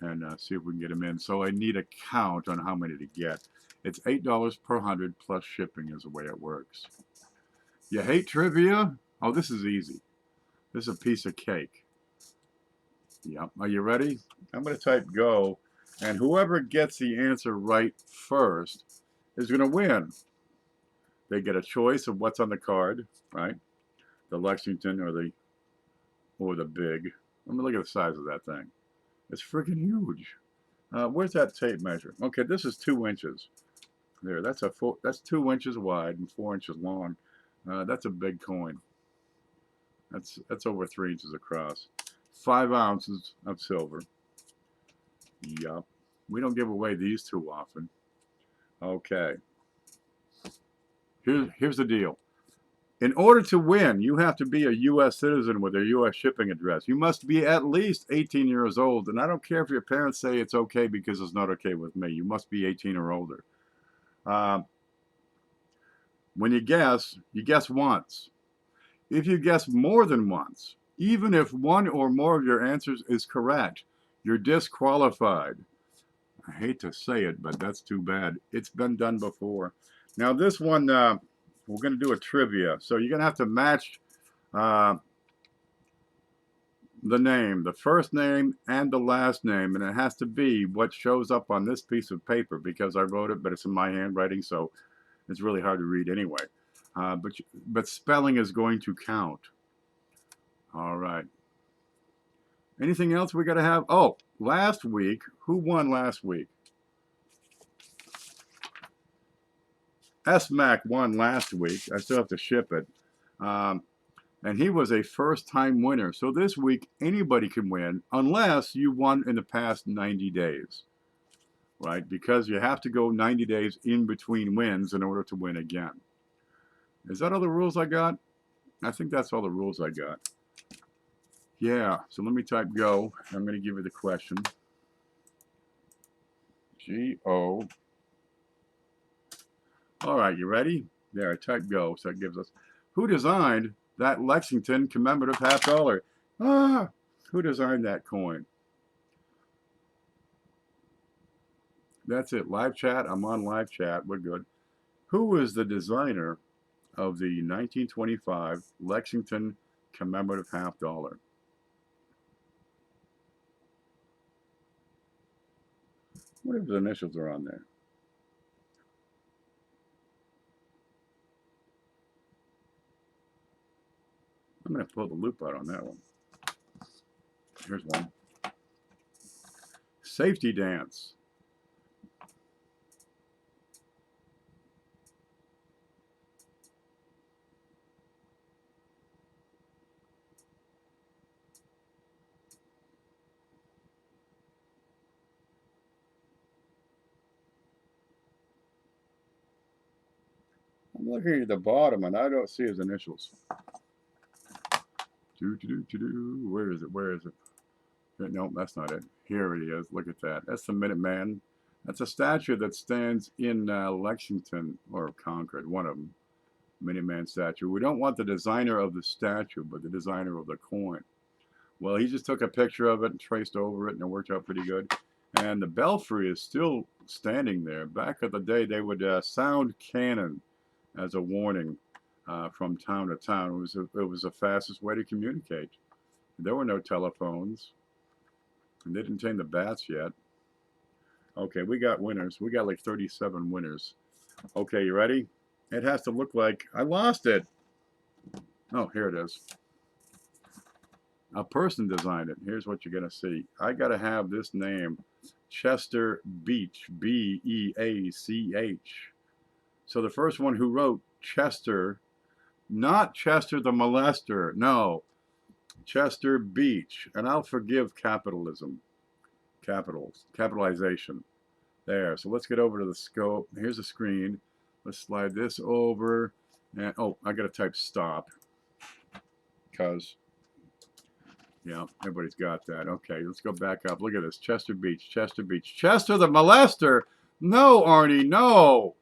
and see if we can get them in. So I need a count on how many to get. It's $8 per 100 plus shipping is the way it works. You hate trivia? Oh, this is easy. This is a piece of cake. Yep. Are you ready? I'm going to type go, and whoever gets the answer right first is going to win. They get a choice of what's on the card, right? The Lexington or the big. Let me look at the size of that thing. It's freaking huge. Where's that tape measure? Okay, this is 2 inches. There, that's 2 inches wide and 4 inches long. That's a big coin. That's over 3 inches across. 5 ounces of silver. Yup. We don't give away these too often. Okay. Here's the deal. In order to win, you have to be a U.S. citizen with a U.S. shipping address. You must be at least 18 years old. And I don't care if your parents say it's okay, because it's not okay with me. You must be 18 or older. When you guess once. If you guess more than once, even if one or more of your answers is correct, you're disqualified. I hate to say it, but that's too bad. It's been done before. Now this one, we're going to do a trivia. So you're going to have to match the name, the first name and the last name. And it has to be what shows up on this piece of paper, because I wrote it, but it's in my handwriting, so it's really hard to read anyway. But spelling is going to count. All right. Anything else we got to have? Oh, last week, who won last week? S-Mac won last week. I still have to ship it. And he was a first-time winner. So this week, anybody can win, unless you won in the past 90 days. Right? Because you have to go 90 days in between wins in order to win again. Is that all the rules I got? I think that's all the rules I got. Yeah, so let me type go. I'm going to give you the question. G-O. All right, you ready? There, I type go, so it gives us. Who designed that Lexington commemorative $50? Who designed that coin? That's it. Live chat. I'm on live chat. We're good. Who is the designer of the 1925 Lexington commemorative $50? What if the initials are on there? I'm going to pull the loop out on that one. Here's one. Safety dance. I'm looking at the bottom and I don't see his initials. Where is it? Where is it? No, that's not it. Here it is. Look at that. That's the Minuteman. That's a statue that stands in Lexington or Concord, one of them. Minuteman statue. We don't want the designer of the statue, but the designer of the coin. Well, he just took a picture of it and traced over it, and it worked out pretty good. And the belfry is still standing there. Back in the day, they would sound cannon as a warning from town to town. It was the fastest way to communicate. There were no telephones, and they didn't tame the bats yet. Okay, we got winners. We got like 37 winners. Okay, you ready? It has to look like I lost it. Oh, here it is. A person designed it. Here's what you're going to see. I got to have this name, Chester Beach, B-E-A-C-H. So the first one who wrote Chester, not Chester the molester, no, Chester Beach. And I'll forgive capitalism, capitalization. There, so let's get over to the scope. Here's the screen. Let's slide this over. And, oh, I got to type stop. Because, yeah, everybody's got that. Okay, let's go back up. Look at this. Chester Beach, Chester Beach. Chester the molester? No, Arnie, no.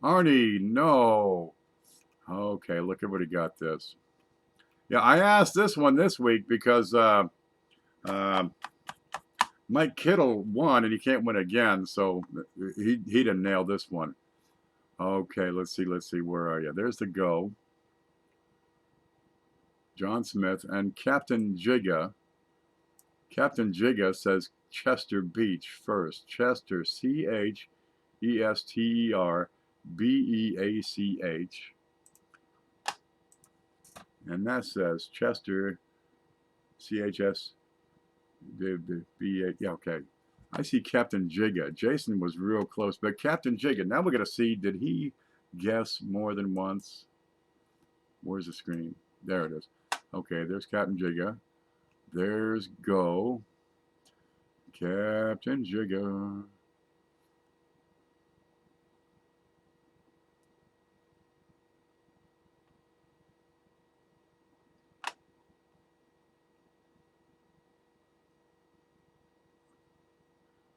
Arnie, no. Okay, look, everybody got this. Yeah, I asked this one this week because Mike Kittle won, and he can't win again, so he didn't nail this one. Okay, let's see. Where are you? There's the go. John Smith and Captain Jigga. Captain Jigga says Chester Beach first. Chester, C-H-E-S-T-E-R B-E-A-C-H. And that says Chester, C-H-S. Yeah, okay. I see Captain Jigga. Jason was real close, but Captain Jigga. Now we're going to see, did he guess more than once? Where's the screen? There it is. Okay, there's Captain Jigga. There's go. Captain Jigga.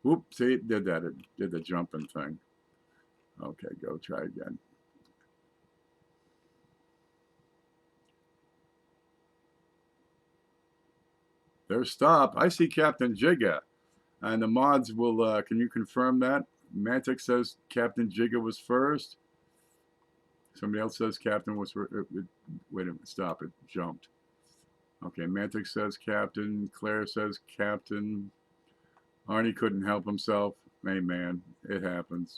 Whoop, see, it did that. It did the jumping thing. Okay, go try again. There's stop. I see Captain Jigga. And the mods will, can you confirm that? Mantic says Captain Jigga was first. Somebody else says Captain was first. Wait a minute, stop, it jumped. Okay, Mantic says Captain. Claire says Captain. Arnie couldn't help himself. Hey, man, it happens.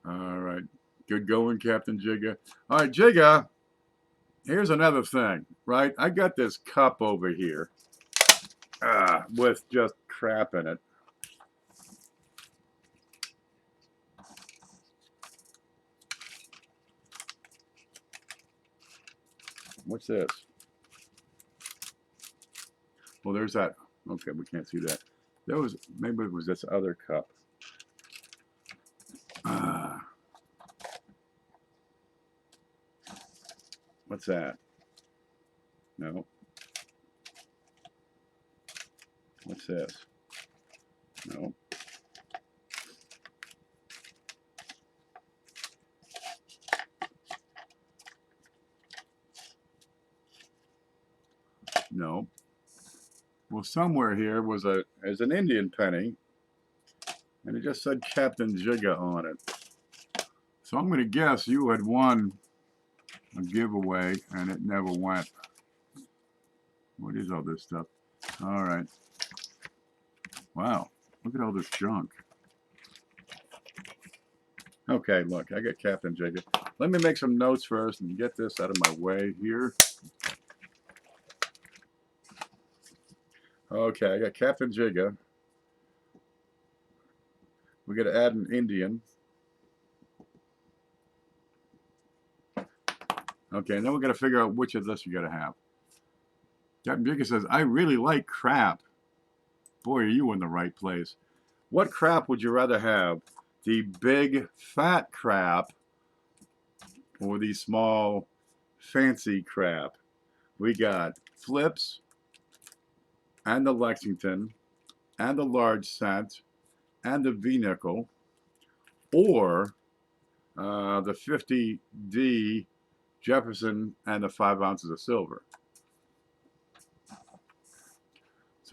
All right. Good going, Captain Jigga. All right, Jigga, here's another thing, right? I got this cup over here with just crap in it. What's this? Well, there's that. Okay, we can't see that. There was, maybe it was this other cup. What's that? No. What's this? No. No. Well, somewhere here was there's an Indian penny, and it just said Captain Jigga on it. So I'm going to guess you had won a giveaway, and it never went. What is all this stuff? All right. Wow. Look at all this junk. Okay, look, I got Captain Jigga. Let me make some notes first and get this out of my way here. Okay, I got Captain Jigga. We got to add an Indian. Okay, and then we're going to figure out which of this you got to have. Captain Jigga says, I really like crap. Boy, are you in the right place. What crap would you rather have? The big fat crap or the small fancy crap? We got Flips and the Lexington and the large cent and the V-nickel, or the 50D Jefferson and the 5 ounces of silver.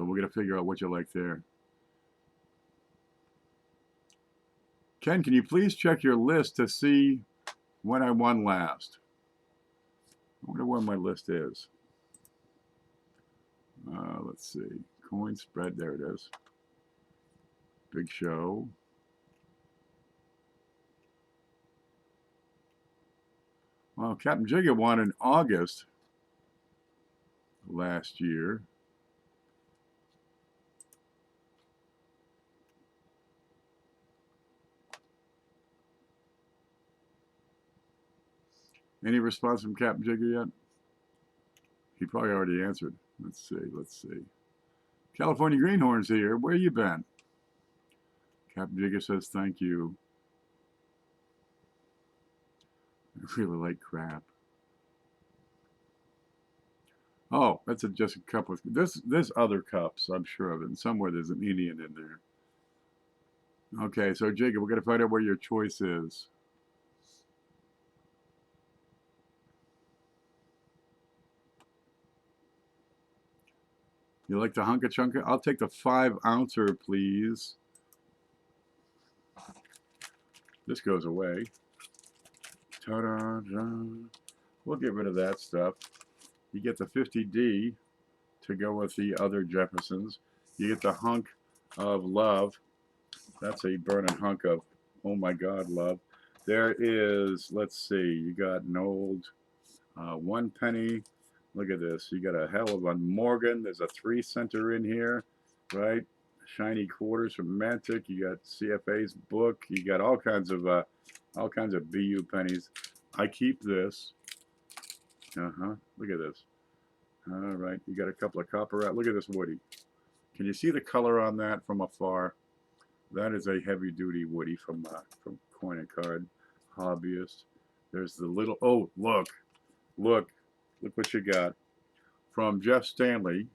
So we're going to figure out what you like there. Ken, can you please check your list to see when I won last? I wonder where my list is. Let's see. Coin spread. There it is. Big show. Well, Captain Jigga won in August last year. Any response from Captain Jigga yet? He probably already answered. Let's see. Let's see. California Greenhorns here. Where you been? Captain Jigga says thank you. I really like crap. Oh, that's just a cup with this other cups, I'm sure of it. And somewhere there's an Indian in there. Okay, so Jigga, we're gonna find out where your choice is. You like the Hunka Chunka? I'll take the 5-ouncer, please. This goes away. Ta-da! We'll get rid of that stuff. You get the 50D to go with the other Jeffersons. You get the hunk of love. That's a burning hunk of, oh my God, love. There is, let's see, you got an old 1 penny. Look at this. You got a hell of a Morgan. There's a 3-center in here, right? Shiny quarters from Mantic. You got CFA's book. You got all kinds of BU pennies. I keep this. Look at this. All right. You got a couple of copper out. Look at this Woody. Can you see the color on that from afar? That is a heavy duty Woody from Coin and Card Hobbyist. There's the little. Oh, look what you got. From Jeff Stanley,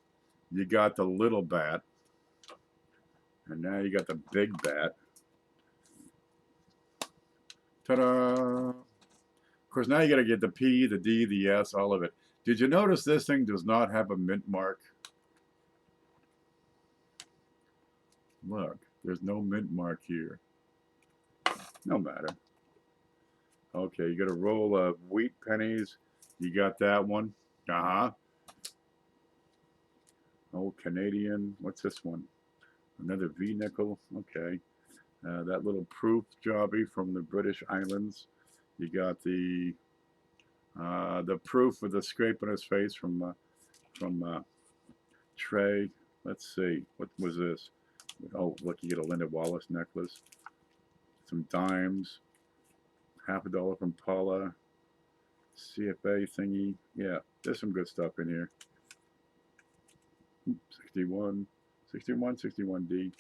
you got the little bat. And now you got the big bat. Ta-da! Of course, now you got to get the P, the D, the S, all of it. Did you notice this thing does not have a mint mark? Look, there's no mint mark here. No matter. Okay, you got a roll of wheat pennies. You got that one. Old Canadian. What's this one? Another V nickel. Okay. That little proof jobby from the British Islands. You got the proof with the scrape on his face from Trey. Let's see. What was this? Oh, look, you get a Linda Wallace necklace. Some dimes. $50 from Paula. CFA thingy. Yeah, there's some good stuff in here. 61, 61D.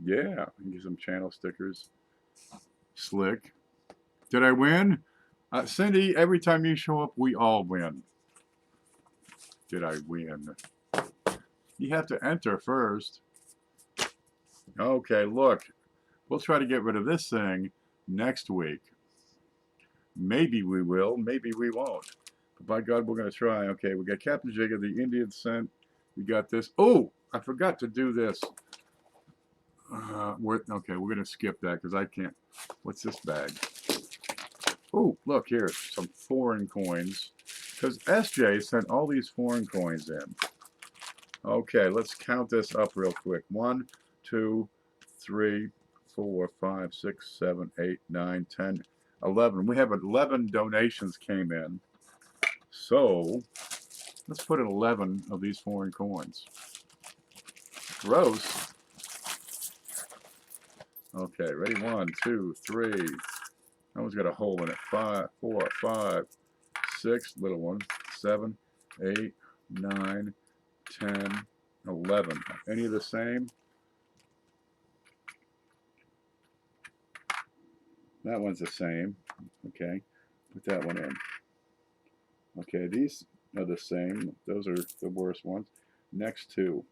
Yeah, and get some channel stickers. Slick. Did I win? Cindy, every time you show up, we all win. Did I win? You have to enter first. Okay, look. We'll try to get rid of this thing next week. Maybe we will, maybe we won't. But by God, we're going to try. Okay, we got Captain Jigga, the Indian scent. We got this. Oh, I forgot to do this. Okay, we're going to skip that because I can't. What's this bag? Oh, look here, some foreign coins. Because SJ sent all these foreign coins in. Okay, let's count this up real quick. 1, 2, 3, 4, 5, 6, 7, 8, 9, 10, 11. We have 11 donations came in. So, let's put in 11 of these foreign coins. Gross. Okay, ready? 1, 2, 3. That one's got a hole in it. 5, 4, 5, 6, little one. 7, 8, 9, 10, 11. Any of the same? That one's the same. Okay, put that one in. Okay, these are the same. Those are the worst ones. Next two.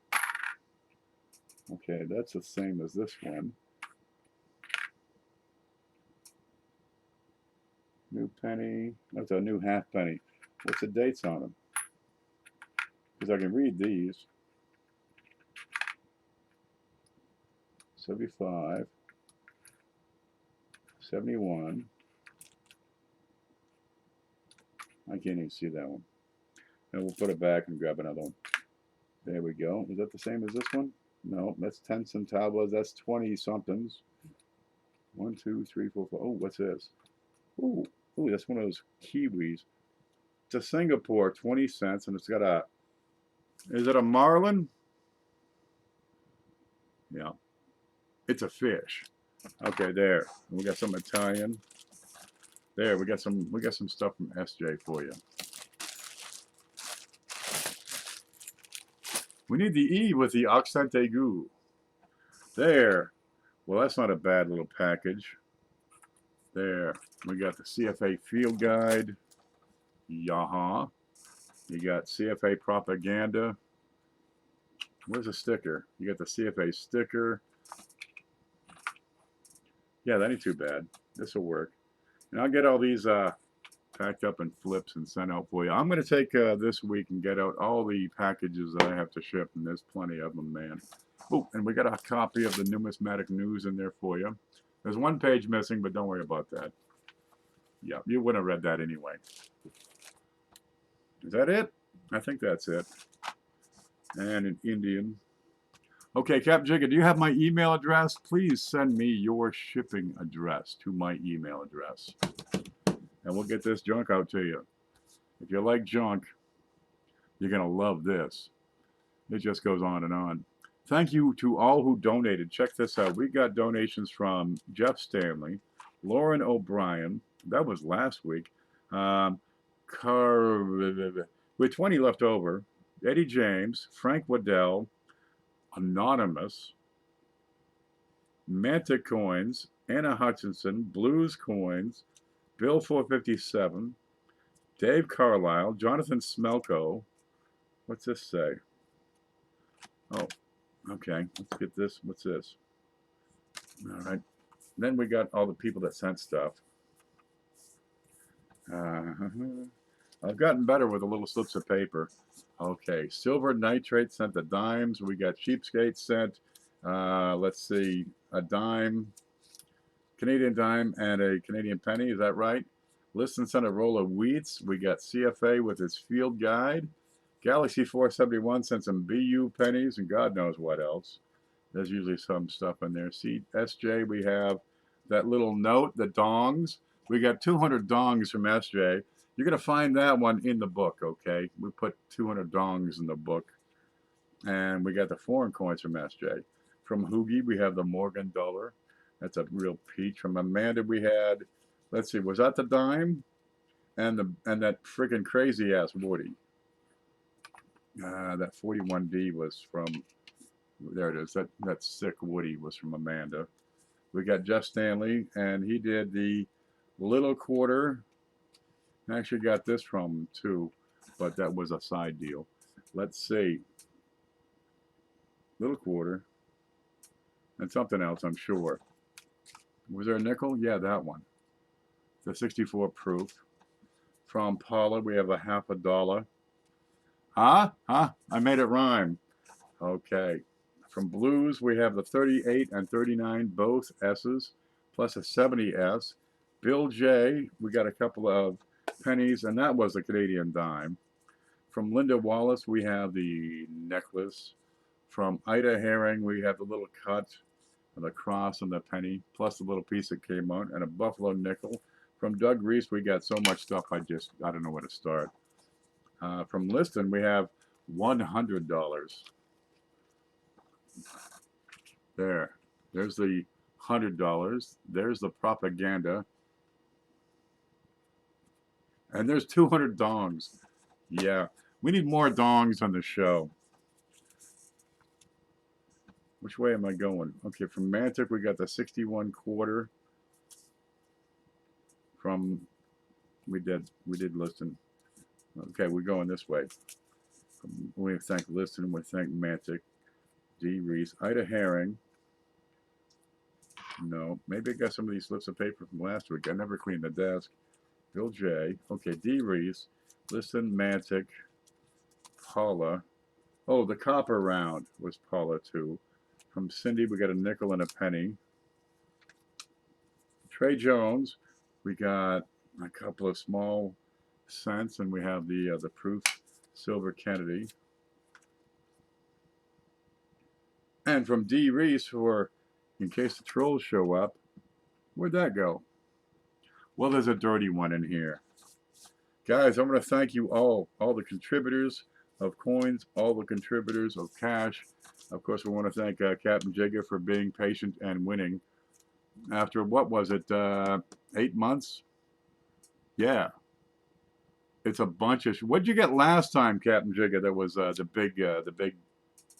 Okay, that's the same as this one. New penny. That's a new half penny. What's the dates on them? Because I can read these. 75, 71. I can't even see that one. And we'll put it back and grab another one. There we go. Is that the same as this one? No, that's 10 centavos. That's 20 somethings. 1, 2, 3, 4, 5. Oh, what's this? Ooh, ooh, that's one of those kiwis. It's a Singapore, 20 cents, and it's got a. Is it a marlin? Yeah, it's a fish. Okay, there. We got some Italian. There, we got some stuff from SJ for you. We need the E with the accent aigu. There. Well, that's not a bad little package. There. We got the CFA Field Guide. Yaha. You got CFA Propaganda. Where's the sticker? You got the CFA sticker. Yeah, that ain't too bad. This will work. And I'll get all these packed up in flips and sent out for you. I'm going to take this week and get out all the packages that I have to ship, and there's plenty of them, man. Oh, and we got a copy of the numismatic news in there for you. There's one page missing, but don't worry about that. Yeah, you wouldn't have read that anyway. Is that it? I think that's it. And in Indian. Okay, Cap Jigga, do you have my email address? Please send me your shipping address to my email address. And we'll get this junk out to you. If you like junk, you're going to love this. It just goes on and on. Thank you to all who donated. Check this out. We got donations from Jeff Stanley, Lauren O'Brien. That was last week. With 20 left over. Eddie James, Frank Waddell, Anonymous, Manta Coins, Anna Hutchinson, Blues Coins, Bill 457, Dave Carlisle, Jonathan Smelko. What's this say? Oh, okay. Let's get this. What's this? All right. Then we got all the people that sent stuff. I've gotten better with the little slips of paper. Okay. Silver Nitrate sent the dimes. We got Cheapskate sent, let's see, a dime, Canadian dime, and a Canadian penny. Is that right? Liston sent a roll of wheats. We got CFA with his field guide. Galaxy 471 sent some BU pennies and God knows what else. There's usually some stuff in there. See, SJ, we have that little note, the dongs. We got 200 dongs from SJ. You're going to find that one in the book, okay? We put 200 dongs in the book. And we got the foreign coins from SJ. From Hoogie, we have the Morgan dollar. That's a real peach. From Amanda, we had, let's see, was that the dime? And that freaking crazy-ass Woody. That 41D was from, there it is, that sick Woody was from Amanda. We got Jeff Stanley, and he did the little quarter. I actually got this from him too, but that was a side deal. Let's see. Little quarter. And something else, I'm sure. Was there a nickel? Yeah, that one. The 64 proof. From Paula, we have a $50. Huh? I made it rhyme. Okay. From Blues, we have the 38 and 39, both S's, plus a 70S. Bill J, we got a couple of pennies, and that was a Canadian dime. From Linda Wallace, we have the necklace. From Ida Herring, we have the little cut, and the cross and the penny, plus the little piece that came out, and a buffalo nickel. From Doug Reese, we got so much stuff, I don't know where to start. From Liston, we have $100. There's the $100. There's the propaganda. And there's 200 dongs. Yeah, we need more dongs on the show. Which way am I going? Okay, from Mantic, we got the 61 quarter. From, we did Liston. Okay, we're going this way. We thank Liston, we thank Mantic, D. Reese, Ida Herring. No, maybe I got some of these slips of paper from last week. I never cleaned the desk. Bill J. Okay, D. Reese, Liston, Mantic, Paula. Oh, the copper round was Paula too. From Cindy, we got a nickel and a penny. Trey Jones, we got a couple of small cents, and we have the proof silver Kennedy. And from D. Reese, for in case the trolls show up, where'd that go? Well, there's a dirty one in here. Guys, I'm going to thank you all the contributors of coins, all the contributors of cash. Of course, we want to thank Captain Jigga for being patient and winning. After, what was it, 8 months? Yeah. It's a bunch of... What'd you get last time, Captain Jigga? That was the big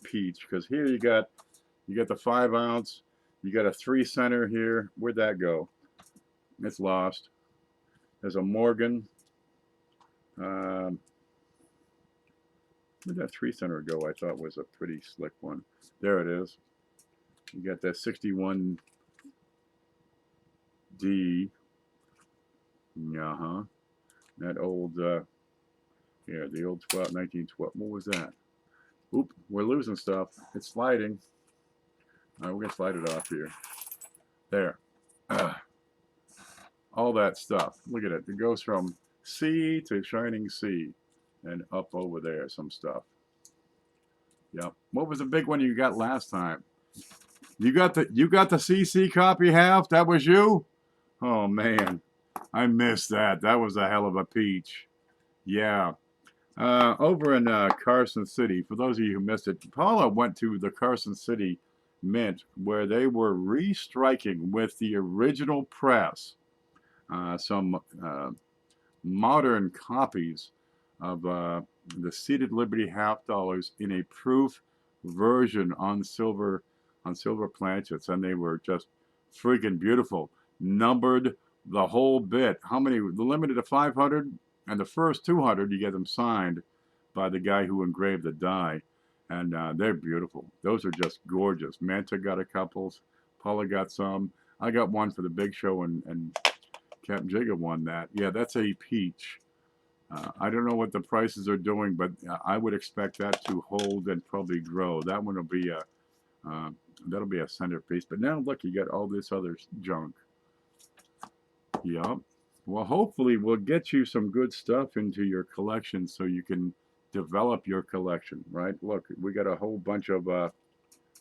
peach. Because here you got the 5 ounce. You got a 3 center here. Where'd that go? It's lost. There's a Morgan. Where'd that 3 center go? I thought was a pretty slick one. There it is. You got that 61D. That old, yeah, the old 1912. What was that? Oop, we're losing stuff. It's sliding. All right, we're going to slide it off here. There. All that stuff. Look at it. It goes from C to shining C and up over there, some stuff. Yep. What was the big one you got last time? You got the CC copy half? That was you? Oh, man. I missed that. That was a hell of a peach. Yeah. Over in Carson City, for those of you who missed it, Paula went to the Carson City Mint where they were restriking with the original press some modern copies of the seated Liberty half dollars in a proof version on silver planchets, and they were just freaking beautiful, numbered the whole bit. How many? The limited to 500, and the first 200 you get them signed by the guy who engraved the die, and they're beautiful. Those are just gorgeous. Manta got a couple, Paula got some. I got one for the big show, and Captain Jigga won that. Yeah, that's a peach. I don't know what the prices are doing, but I would expect that to hold and probably grow. That one will be a that'll be a centerpiece. But now look, you got all this other junk. Yep. Well, hopefully we'll get you some good stuff into your collection so you can develop your collection, right? Look, we got a whole bunch of the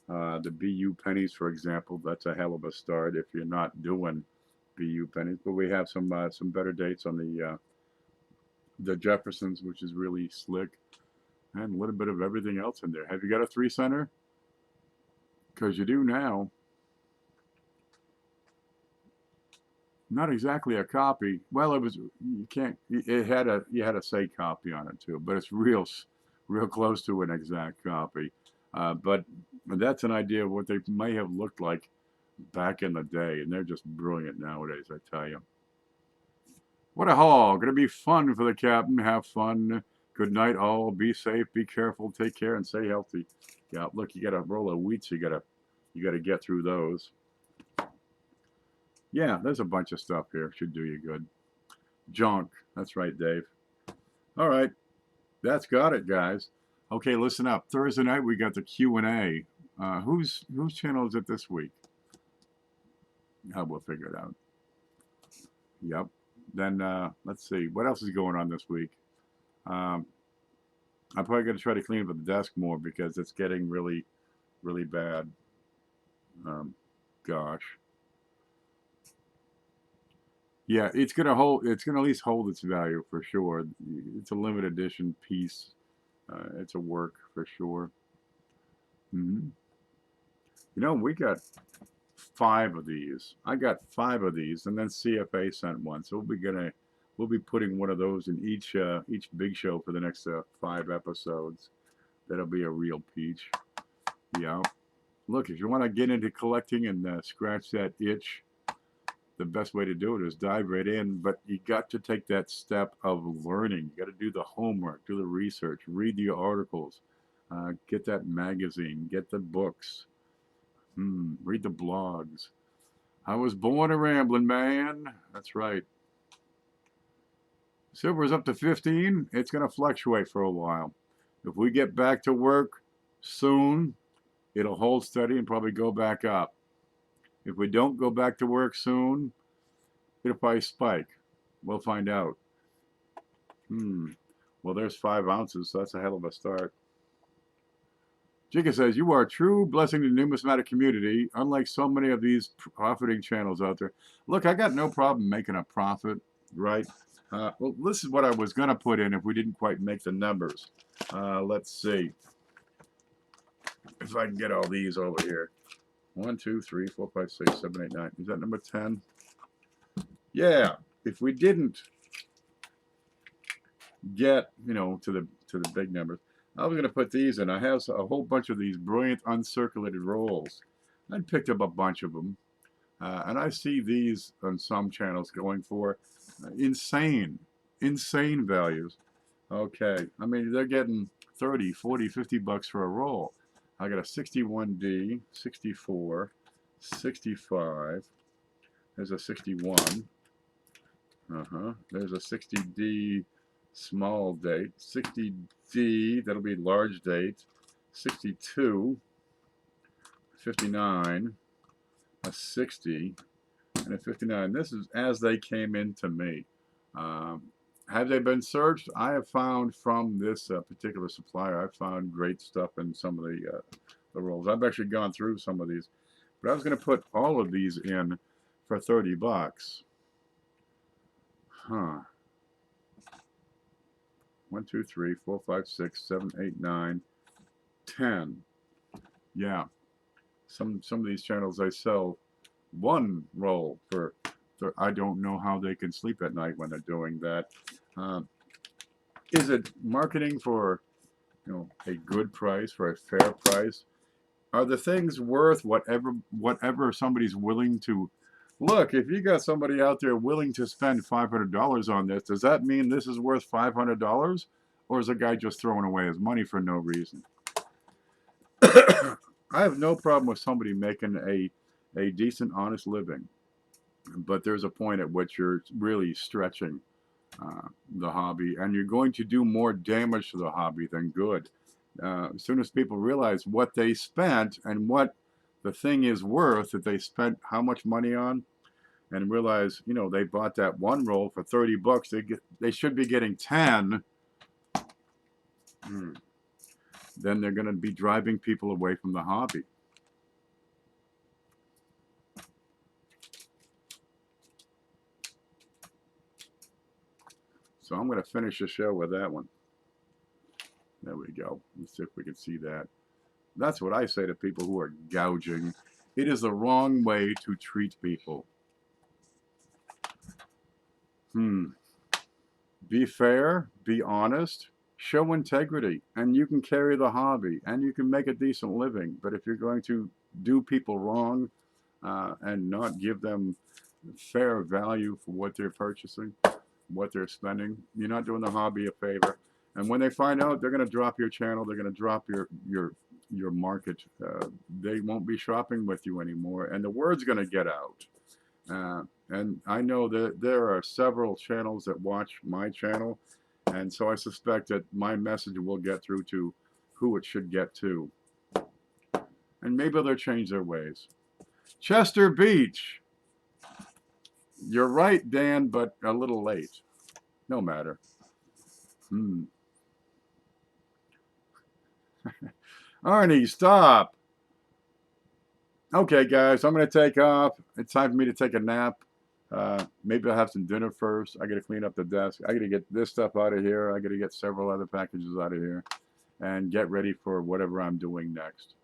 BU pennies, for example. That's a hell of a start if you're not doing BU pennies. But we have some better dates on the Jeffersons, which is really slick, and a little bit of everything else in there. Have you got a 3 center? Because you do now. Not exactly a copy. Well, it was, you can't, you had a say copy on it too, but it's real close to an exact copy. But that's an idea of what they may have looked like back in the day, and they're just brilliant nowadays, I tell you. What a haul. Gonna be fun for the captain. Have fun. Good night all. Be safe, be careful, take care, and stay healthy. Yeah, look, you got a roll of wheats, you gotta get through those. Yeah, there's a bunch of stuff here. Should do you good. Junk. That's right, Dave. All right. That's got it, guys. Okay, listen up. Thursday night, we got the Q&A. Whose channel is it this week? We'll figure it out. Yep. Then, let's see. What else is going on this week? I'm probably going to try to clean up the desk more because it's getting really, really bad. Gosh. Yeah, it's gonna at least hold its value for sure. It's a limited edition piece. It's a work for sure. You know, we got 5 of these. I got 5 of these, and then CFA sent one. So we'll be putting one of those in each big show for the next 5 episodes. That'll be a real peach. Yeah. Look, if you want to get into collecting and scratch that itch, the best way to do it is dive right in, but you got to take that step of learning. You got to do the homework, do the research, read the articles, get that magazine, get the books, read the blogs. I was born a rambling man. That's right. Silver is up to 15. It's going to fluctuate for a while. If we get back to work soon, It'll hold steady and probably go back up. If we don't go back to work soon, it'll probably spike. We'll find out. Well, there's 5 ounces, so that's a hell of a start. Jika says, you are a true blessing to the numismatic community, unlike so many of these profiting channels out there. Look, I got no problem making a profit, right? Well, this is what I was going to put in if we didn't quite make the numbers. Let's see if I can get all these over here. 1, 2, 3, 4, 5, 6, 7, 8, 9. Is that number 10? Yeah. If we didn't get, to the big numbers, I was going to put these in. I have a whole bunch of these brilliant uncirculated rolls. I picked up a bunch of them. And I see these on some channels going for insane values. Okay. I mean, they're getting 30, 40, 50 bucks for a roll. I got a 61D, 64, 65. There's a 61. There's a 60D small date. 60D, that'll be large date. 62, 59, a 60, and a 59. This is as they came into me. Have they been searched? I have found from this particular supplier, I've found great stuff in some of the rolls. I've actually gone through some of these, but I was going to put all of these in for 30 bucks. 1, 2, 3, 4, 5, 6, 7, 8, 9, 10. Yeah. Some of these channels, they sell one roll for I don't know how they can sleep at night when they're doing that. Is it marketing for a good price, for a fair price? Are the things worth whatever somebody's willing to look? If you got somebody out there willing to spend $500 on this, does that mean this is worth $500, or is a guy just throwing away his money for no reason? I have no problem with somebody making a decent, honest living, but there's a point at which you're really stretching the hobby, and you're going to do more damage to the hobby than good. As soon as people realize what they spent and what the thing is worth that they spent how much money on, and realize they bought that one roll for 30 bucks, they should be getting 10. Then they're going to be driving people away from the hobby. So I'm going to finish the show with that one. There we go. Let's see if we can see that. That's what I say to people who are gouging. It is the wrong way to treat people. Be fair, be honest, show integrity, and you can carry the hobby, and you can make a decent living. But if you're going to do people wrong and not give them fair value for what they're purchasing, what they're spending, you're not doing the hobby a favor. And when they find out, they're going to drop your channel, they're going to drop your market. They won't be shopping with you anymore, and the word's going to get out. And I know that there are several channels that watch my channel, and so I suspect that my message will get through to who it should get to. And maybe they'll change their ways. Chester Beach. You're right, Dan, but a little late. No matter. Arnie, stop. Okay, guys, I'm going to take off. It's time for me to take a nap. Maybe I'll have some dinner first. I got to clean up the desk. I got to get this stuff out of here. I got to get several other packages out of here and get ready for whatever I'm doing next.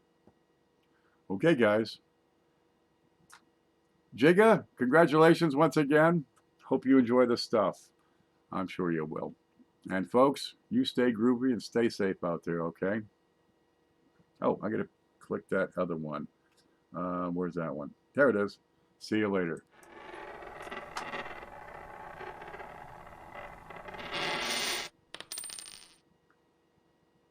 Okay, guys. Jigga, congratulations once again. Hope you enjoy the stuff. I'm sure you will. And folks, you stay groovy and stay safe out there, okay? Oh, I got to click that other one. Where's that one? There it is. See you later.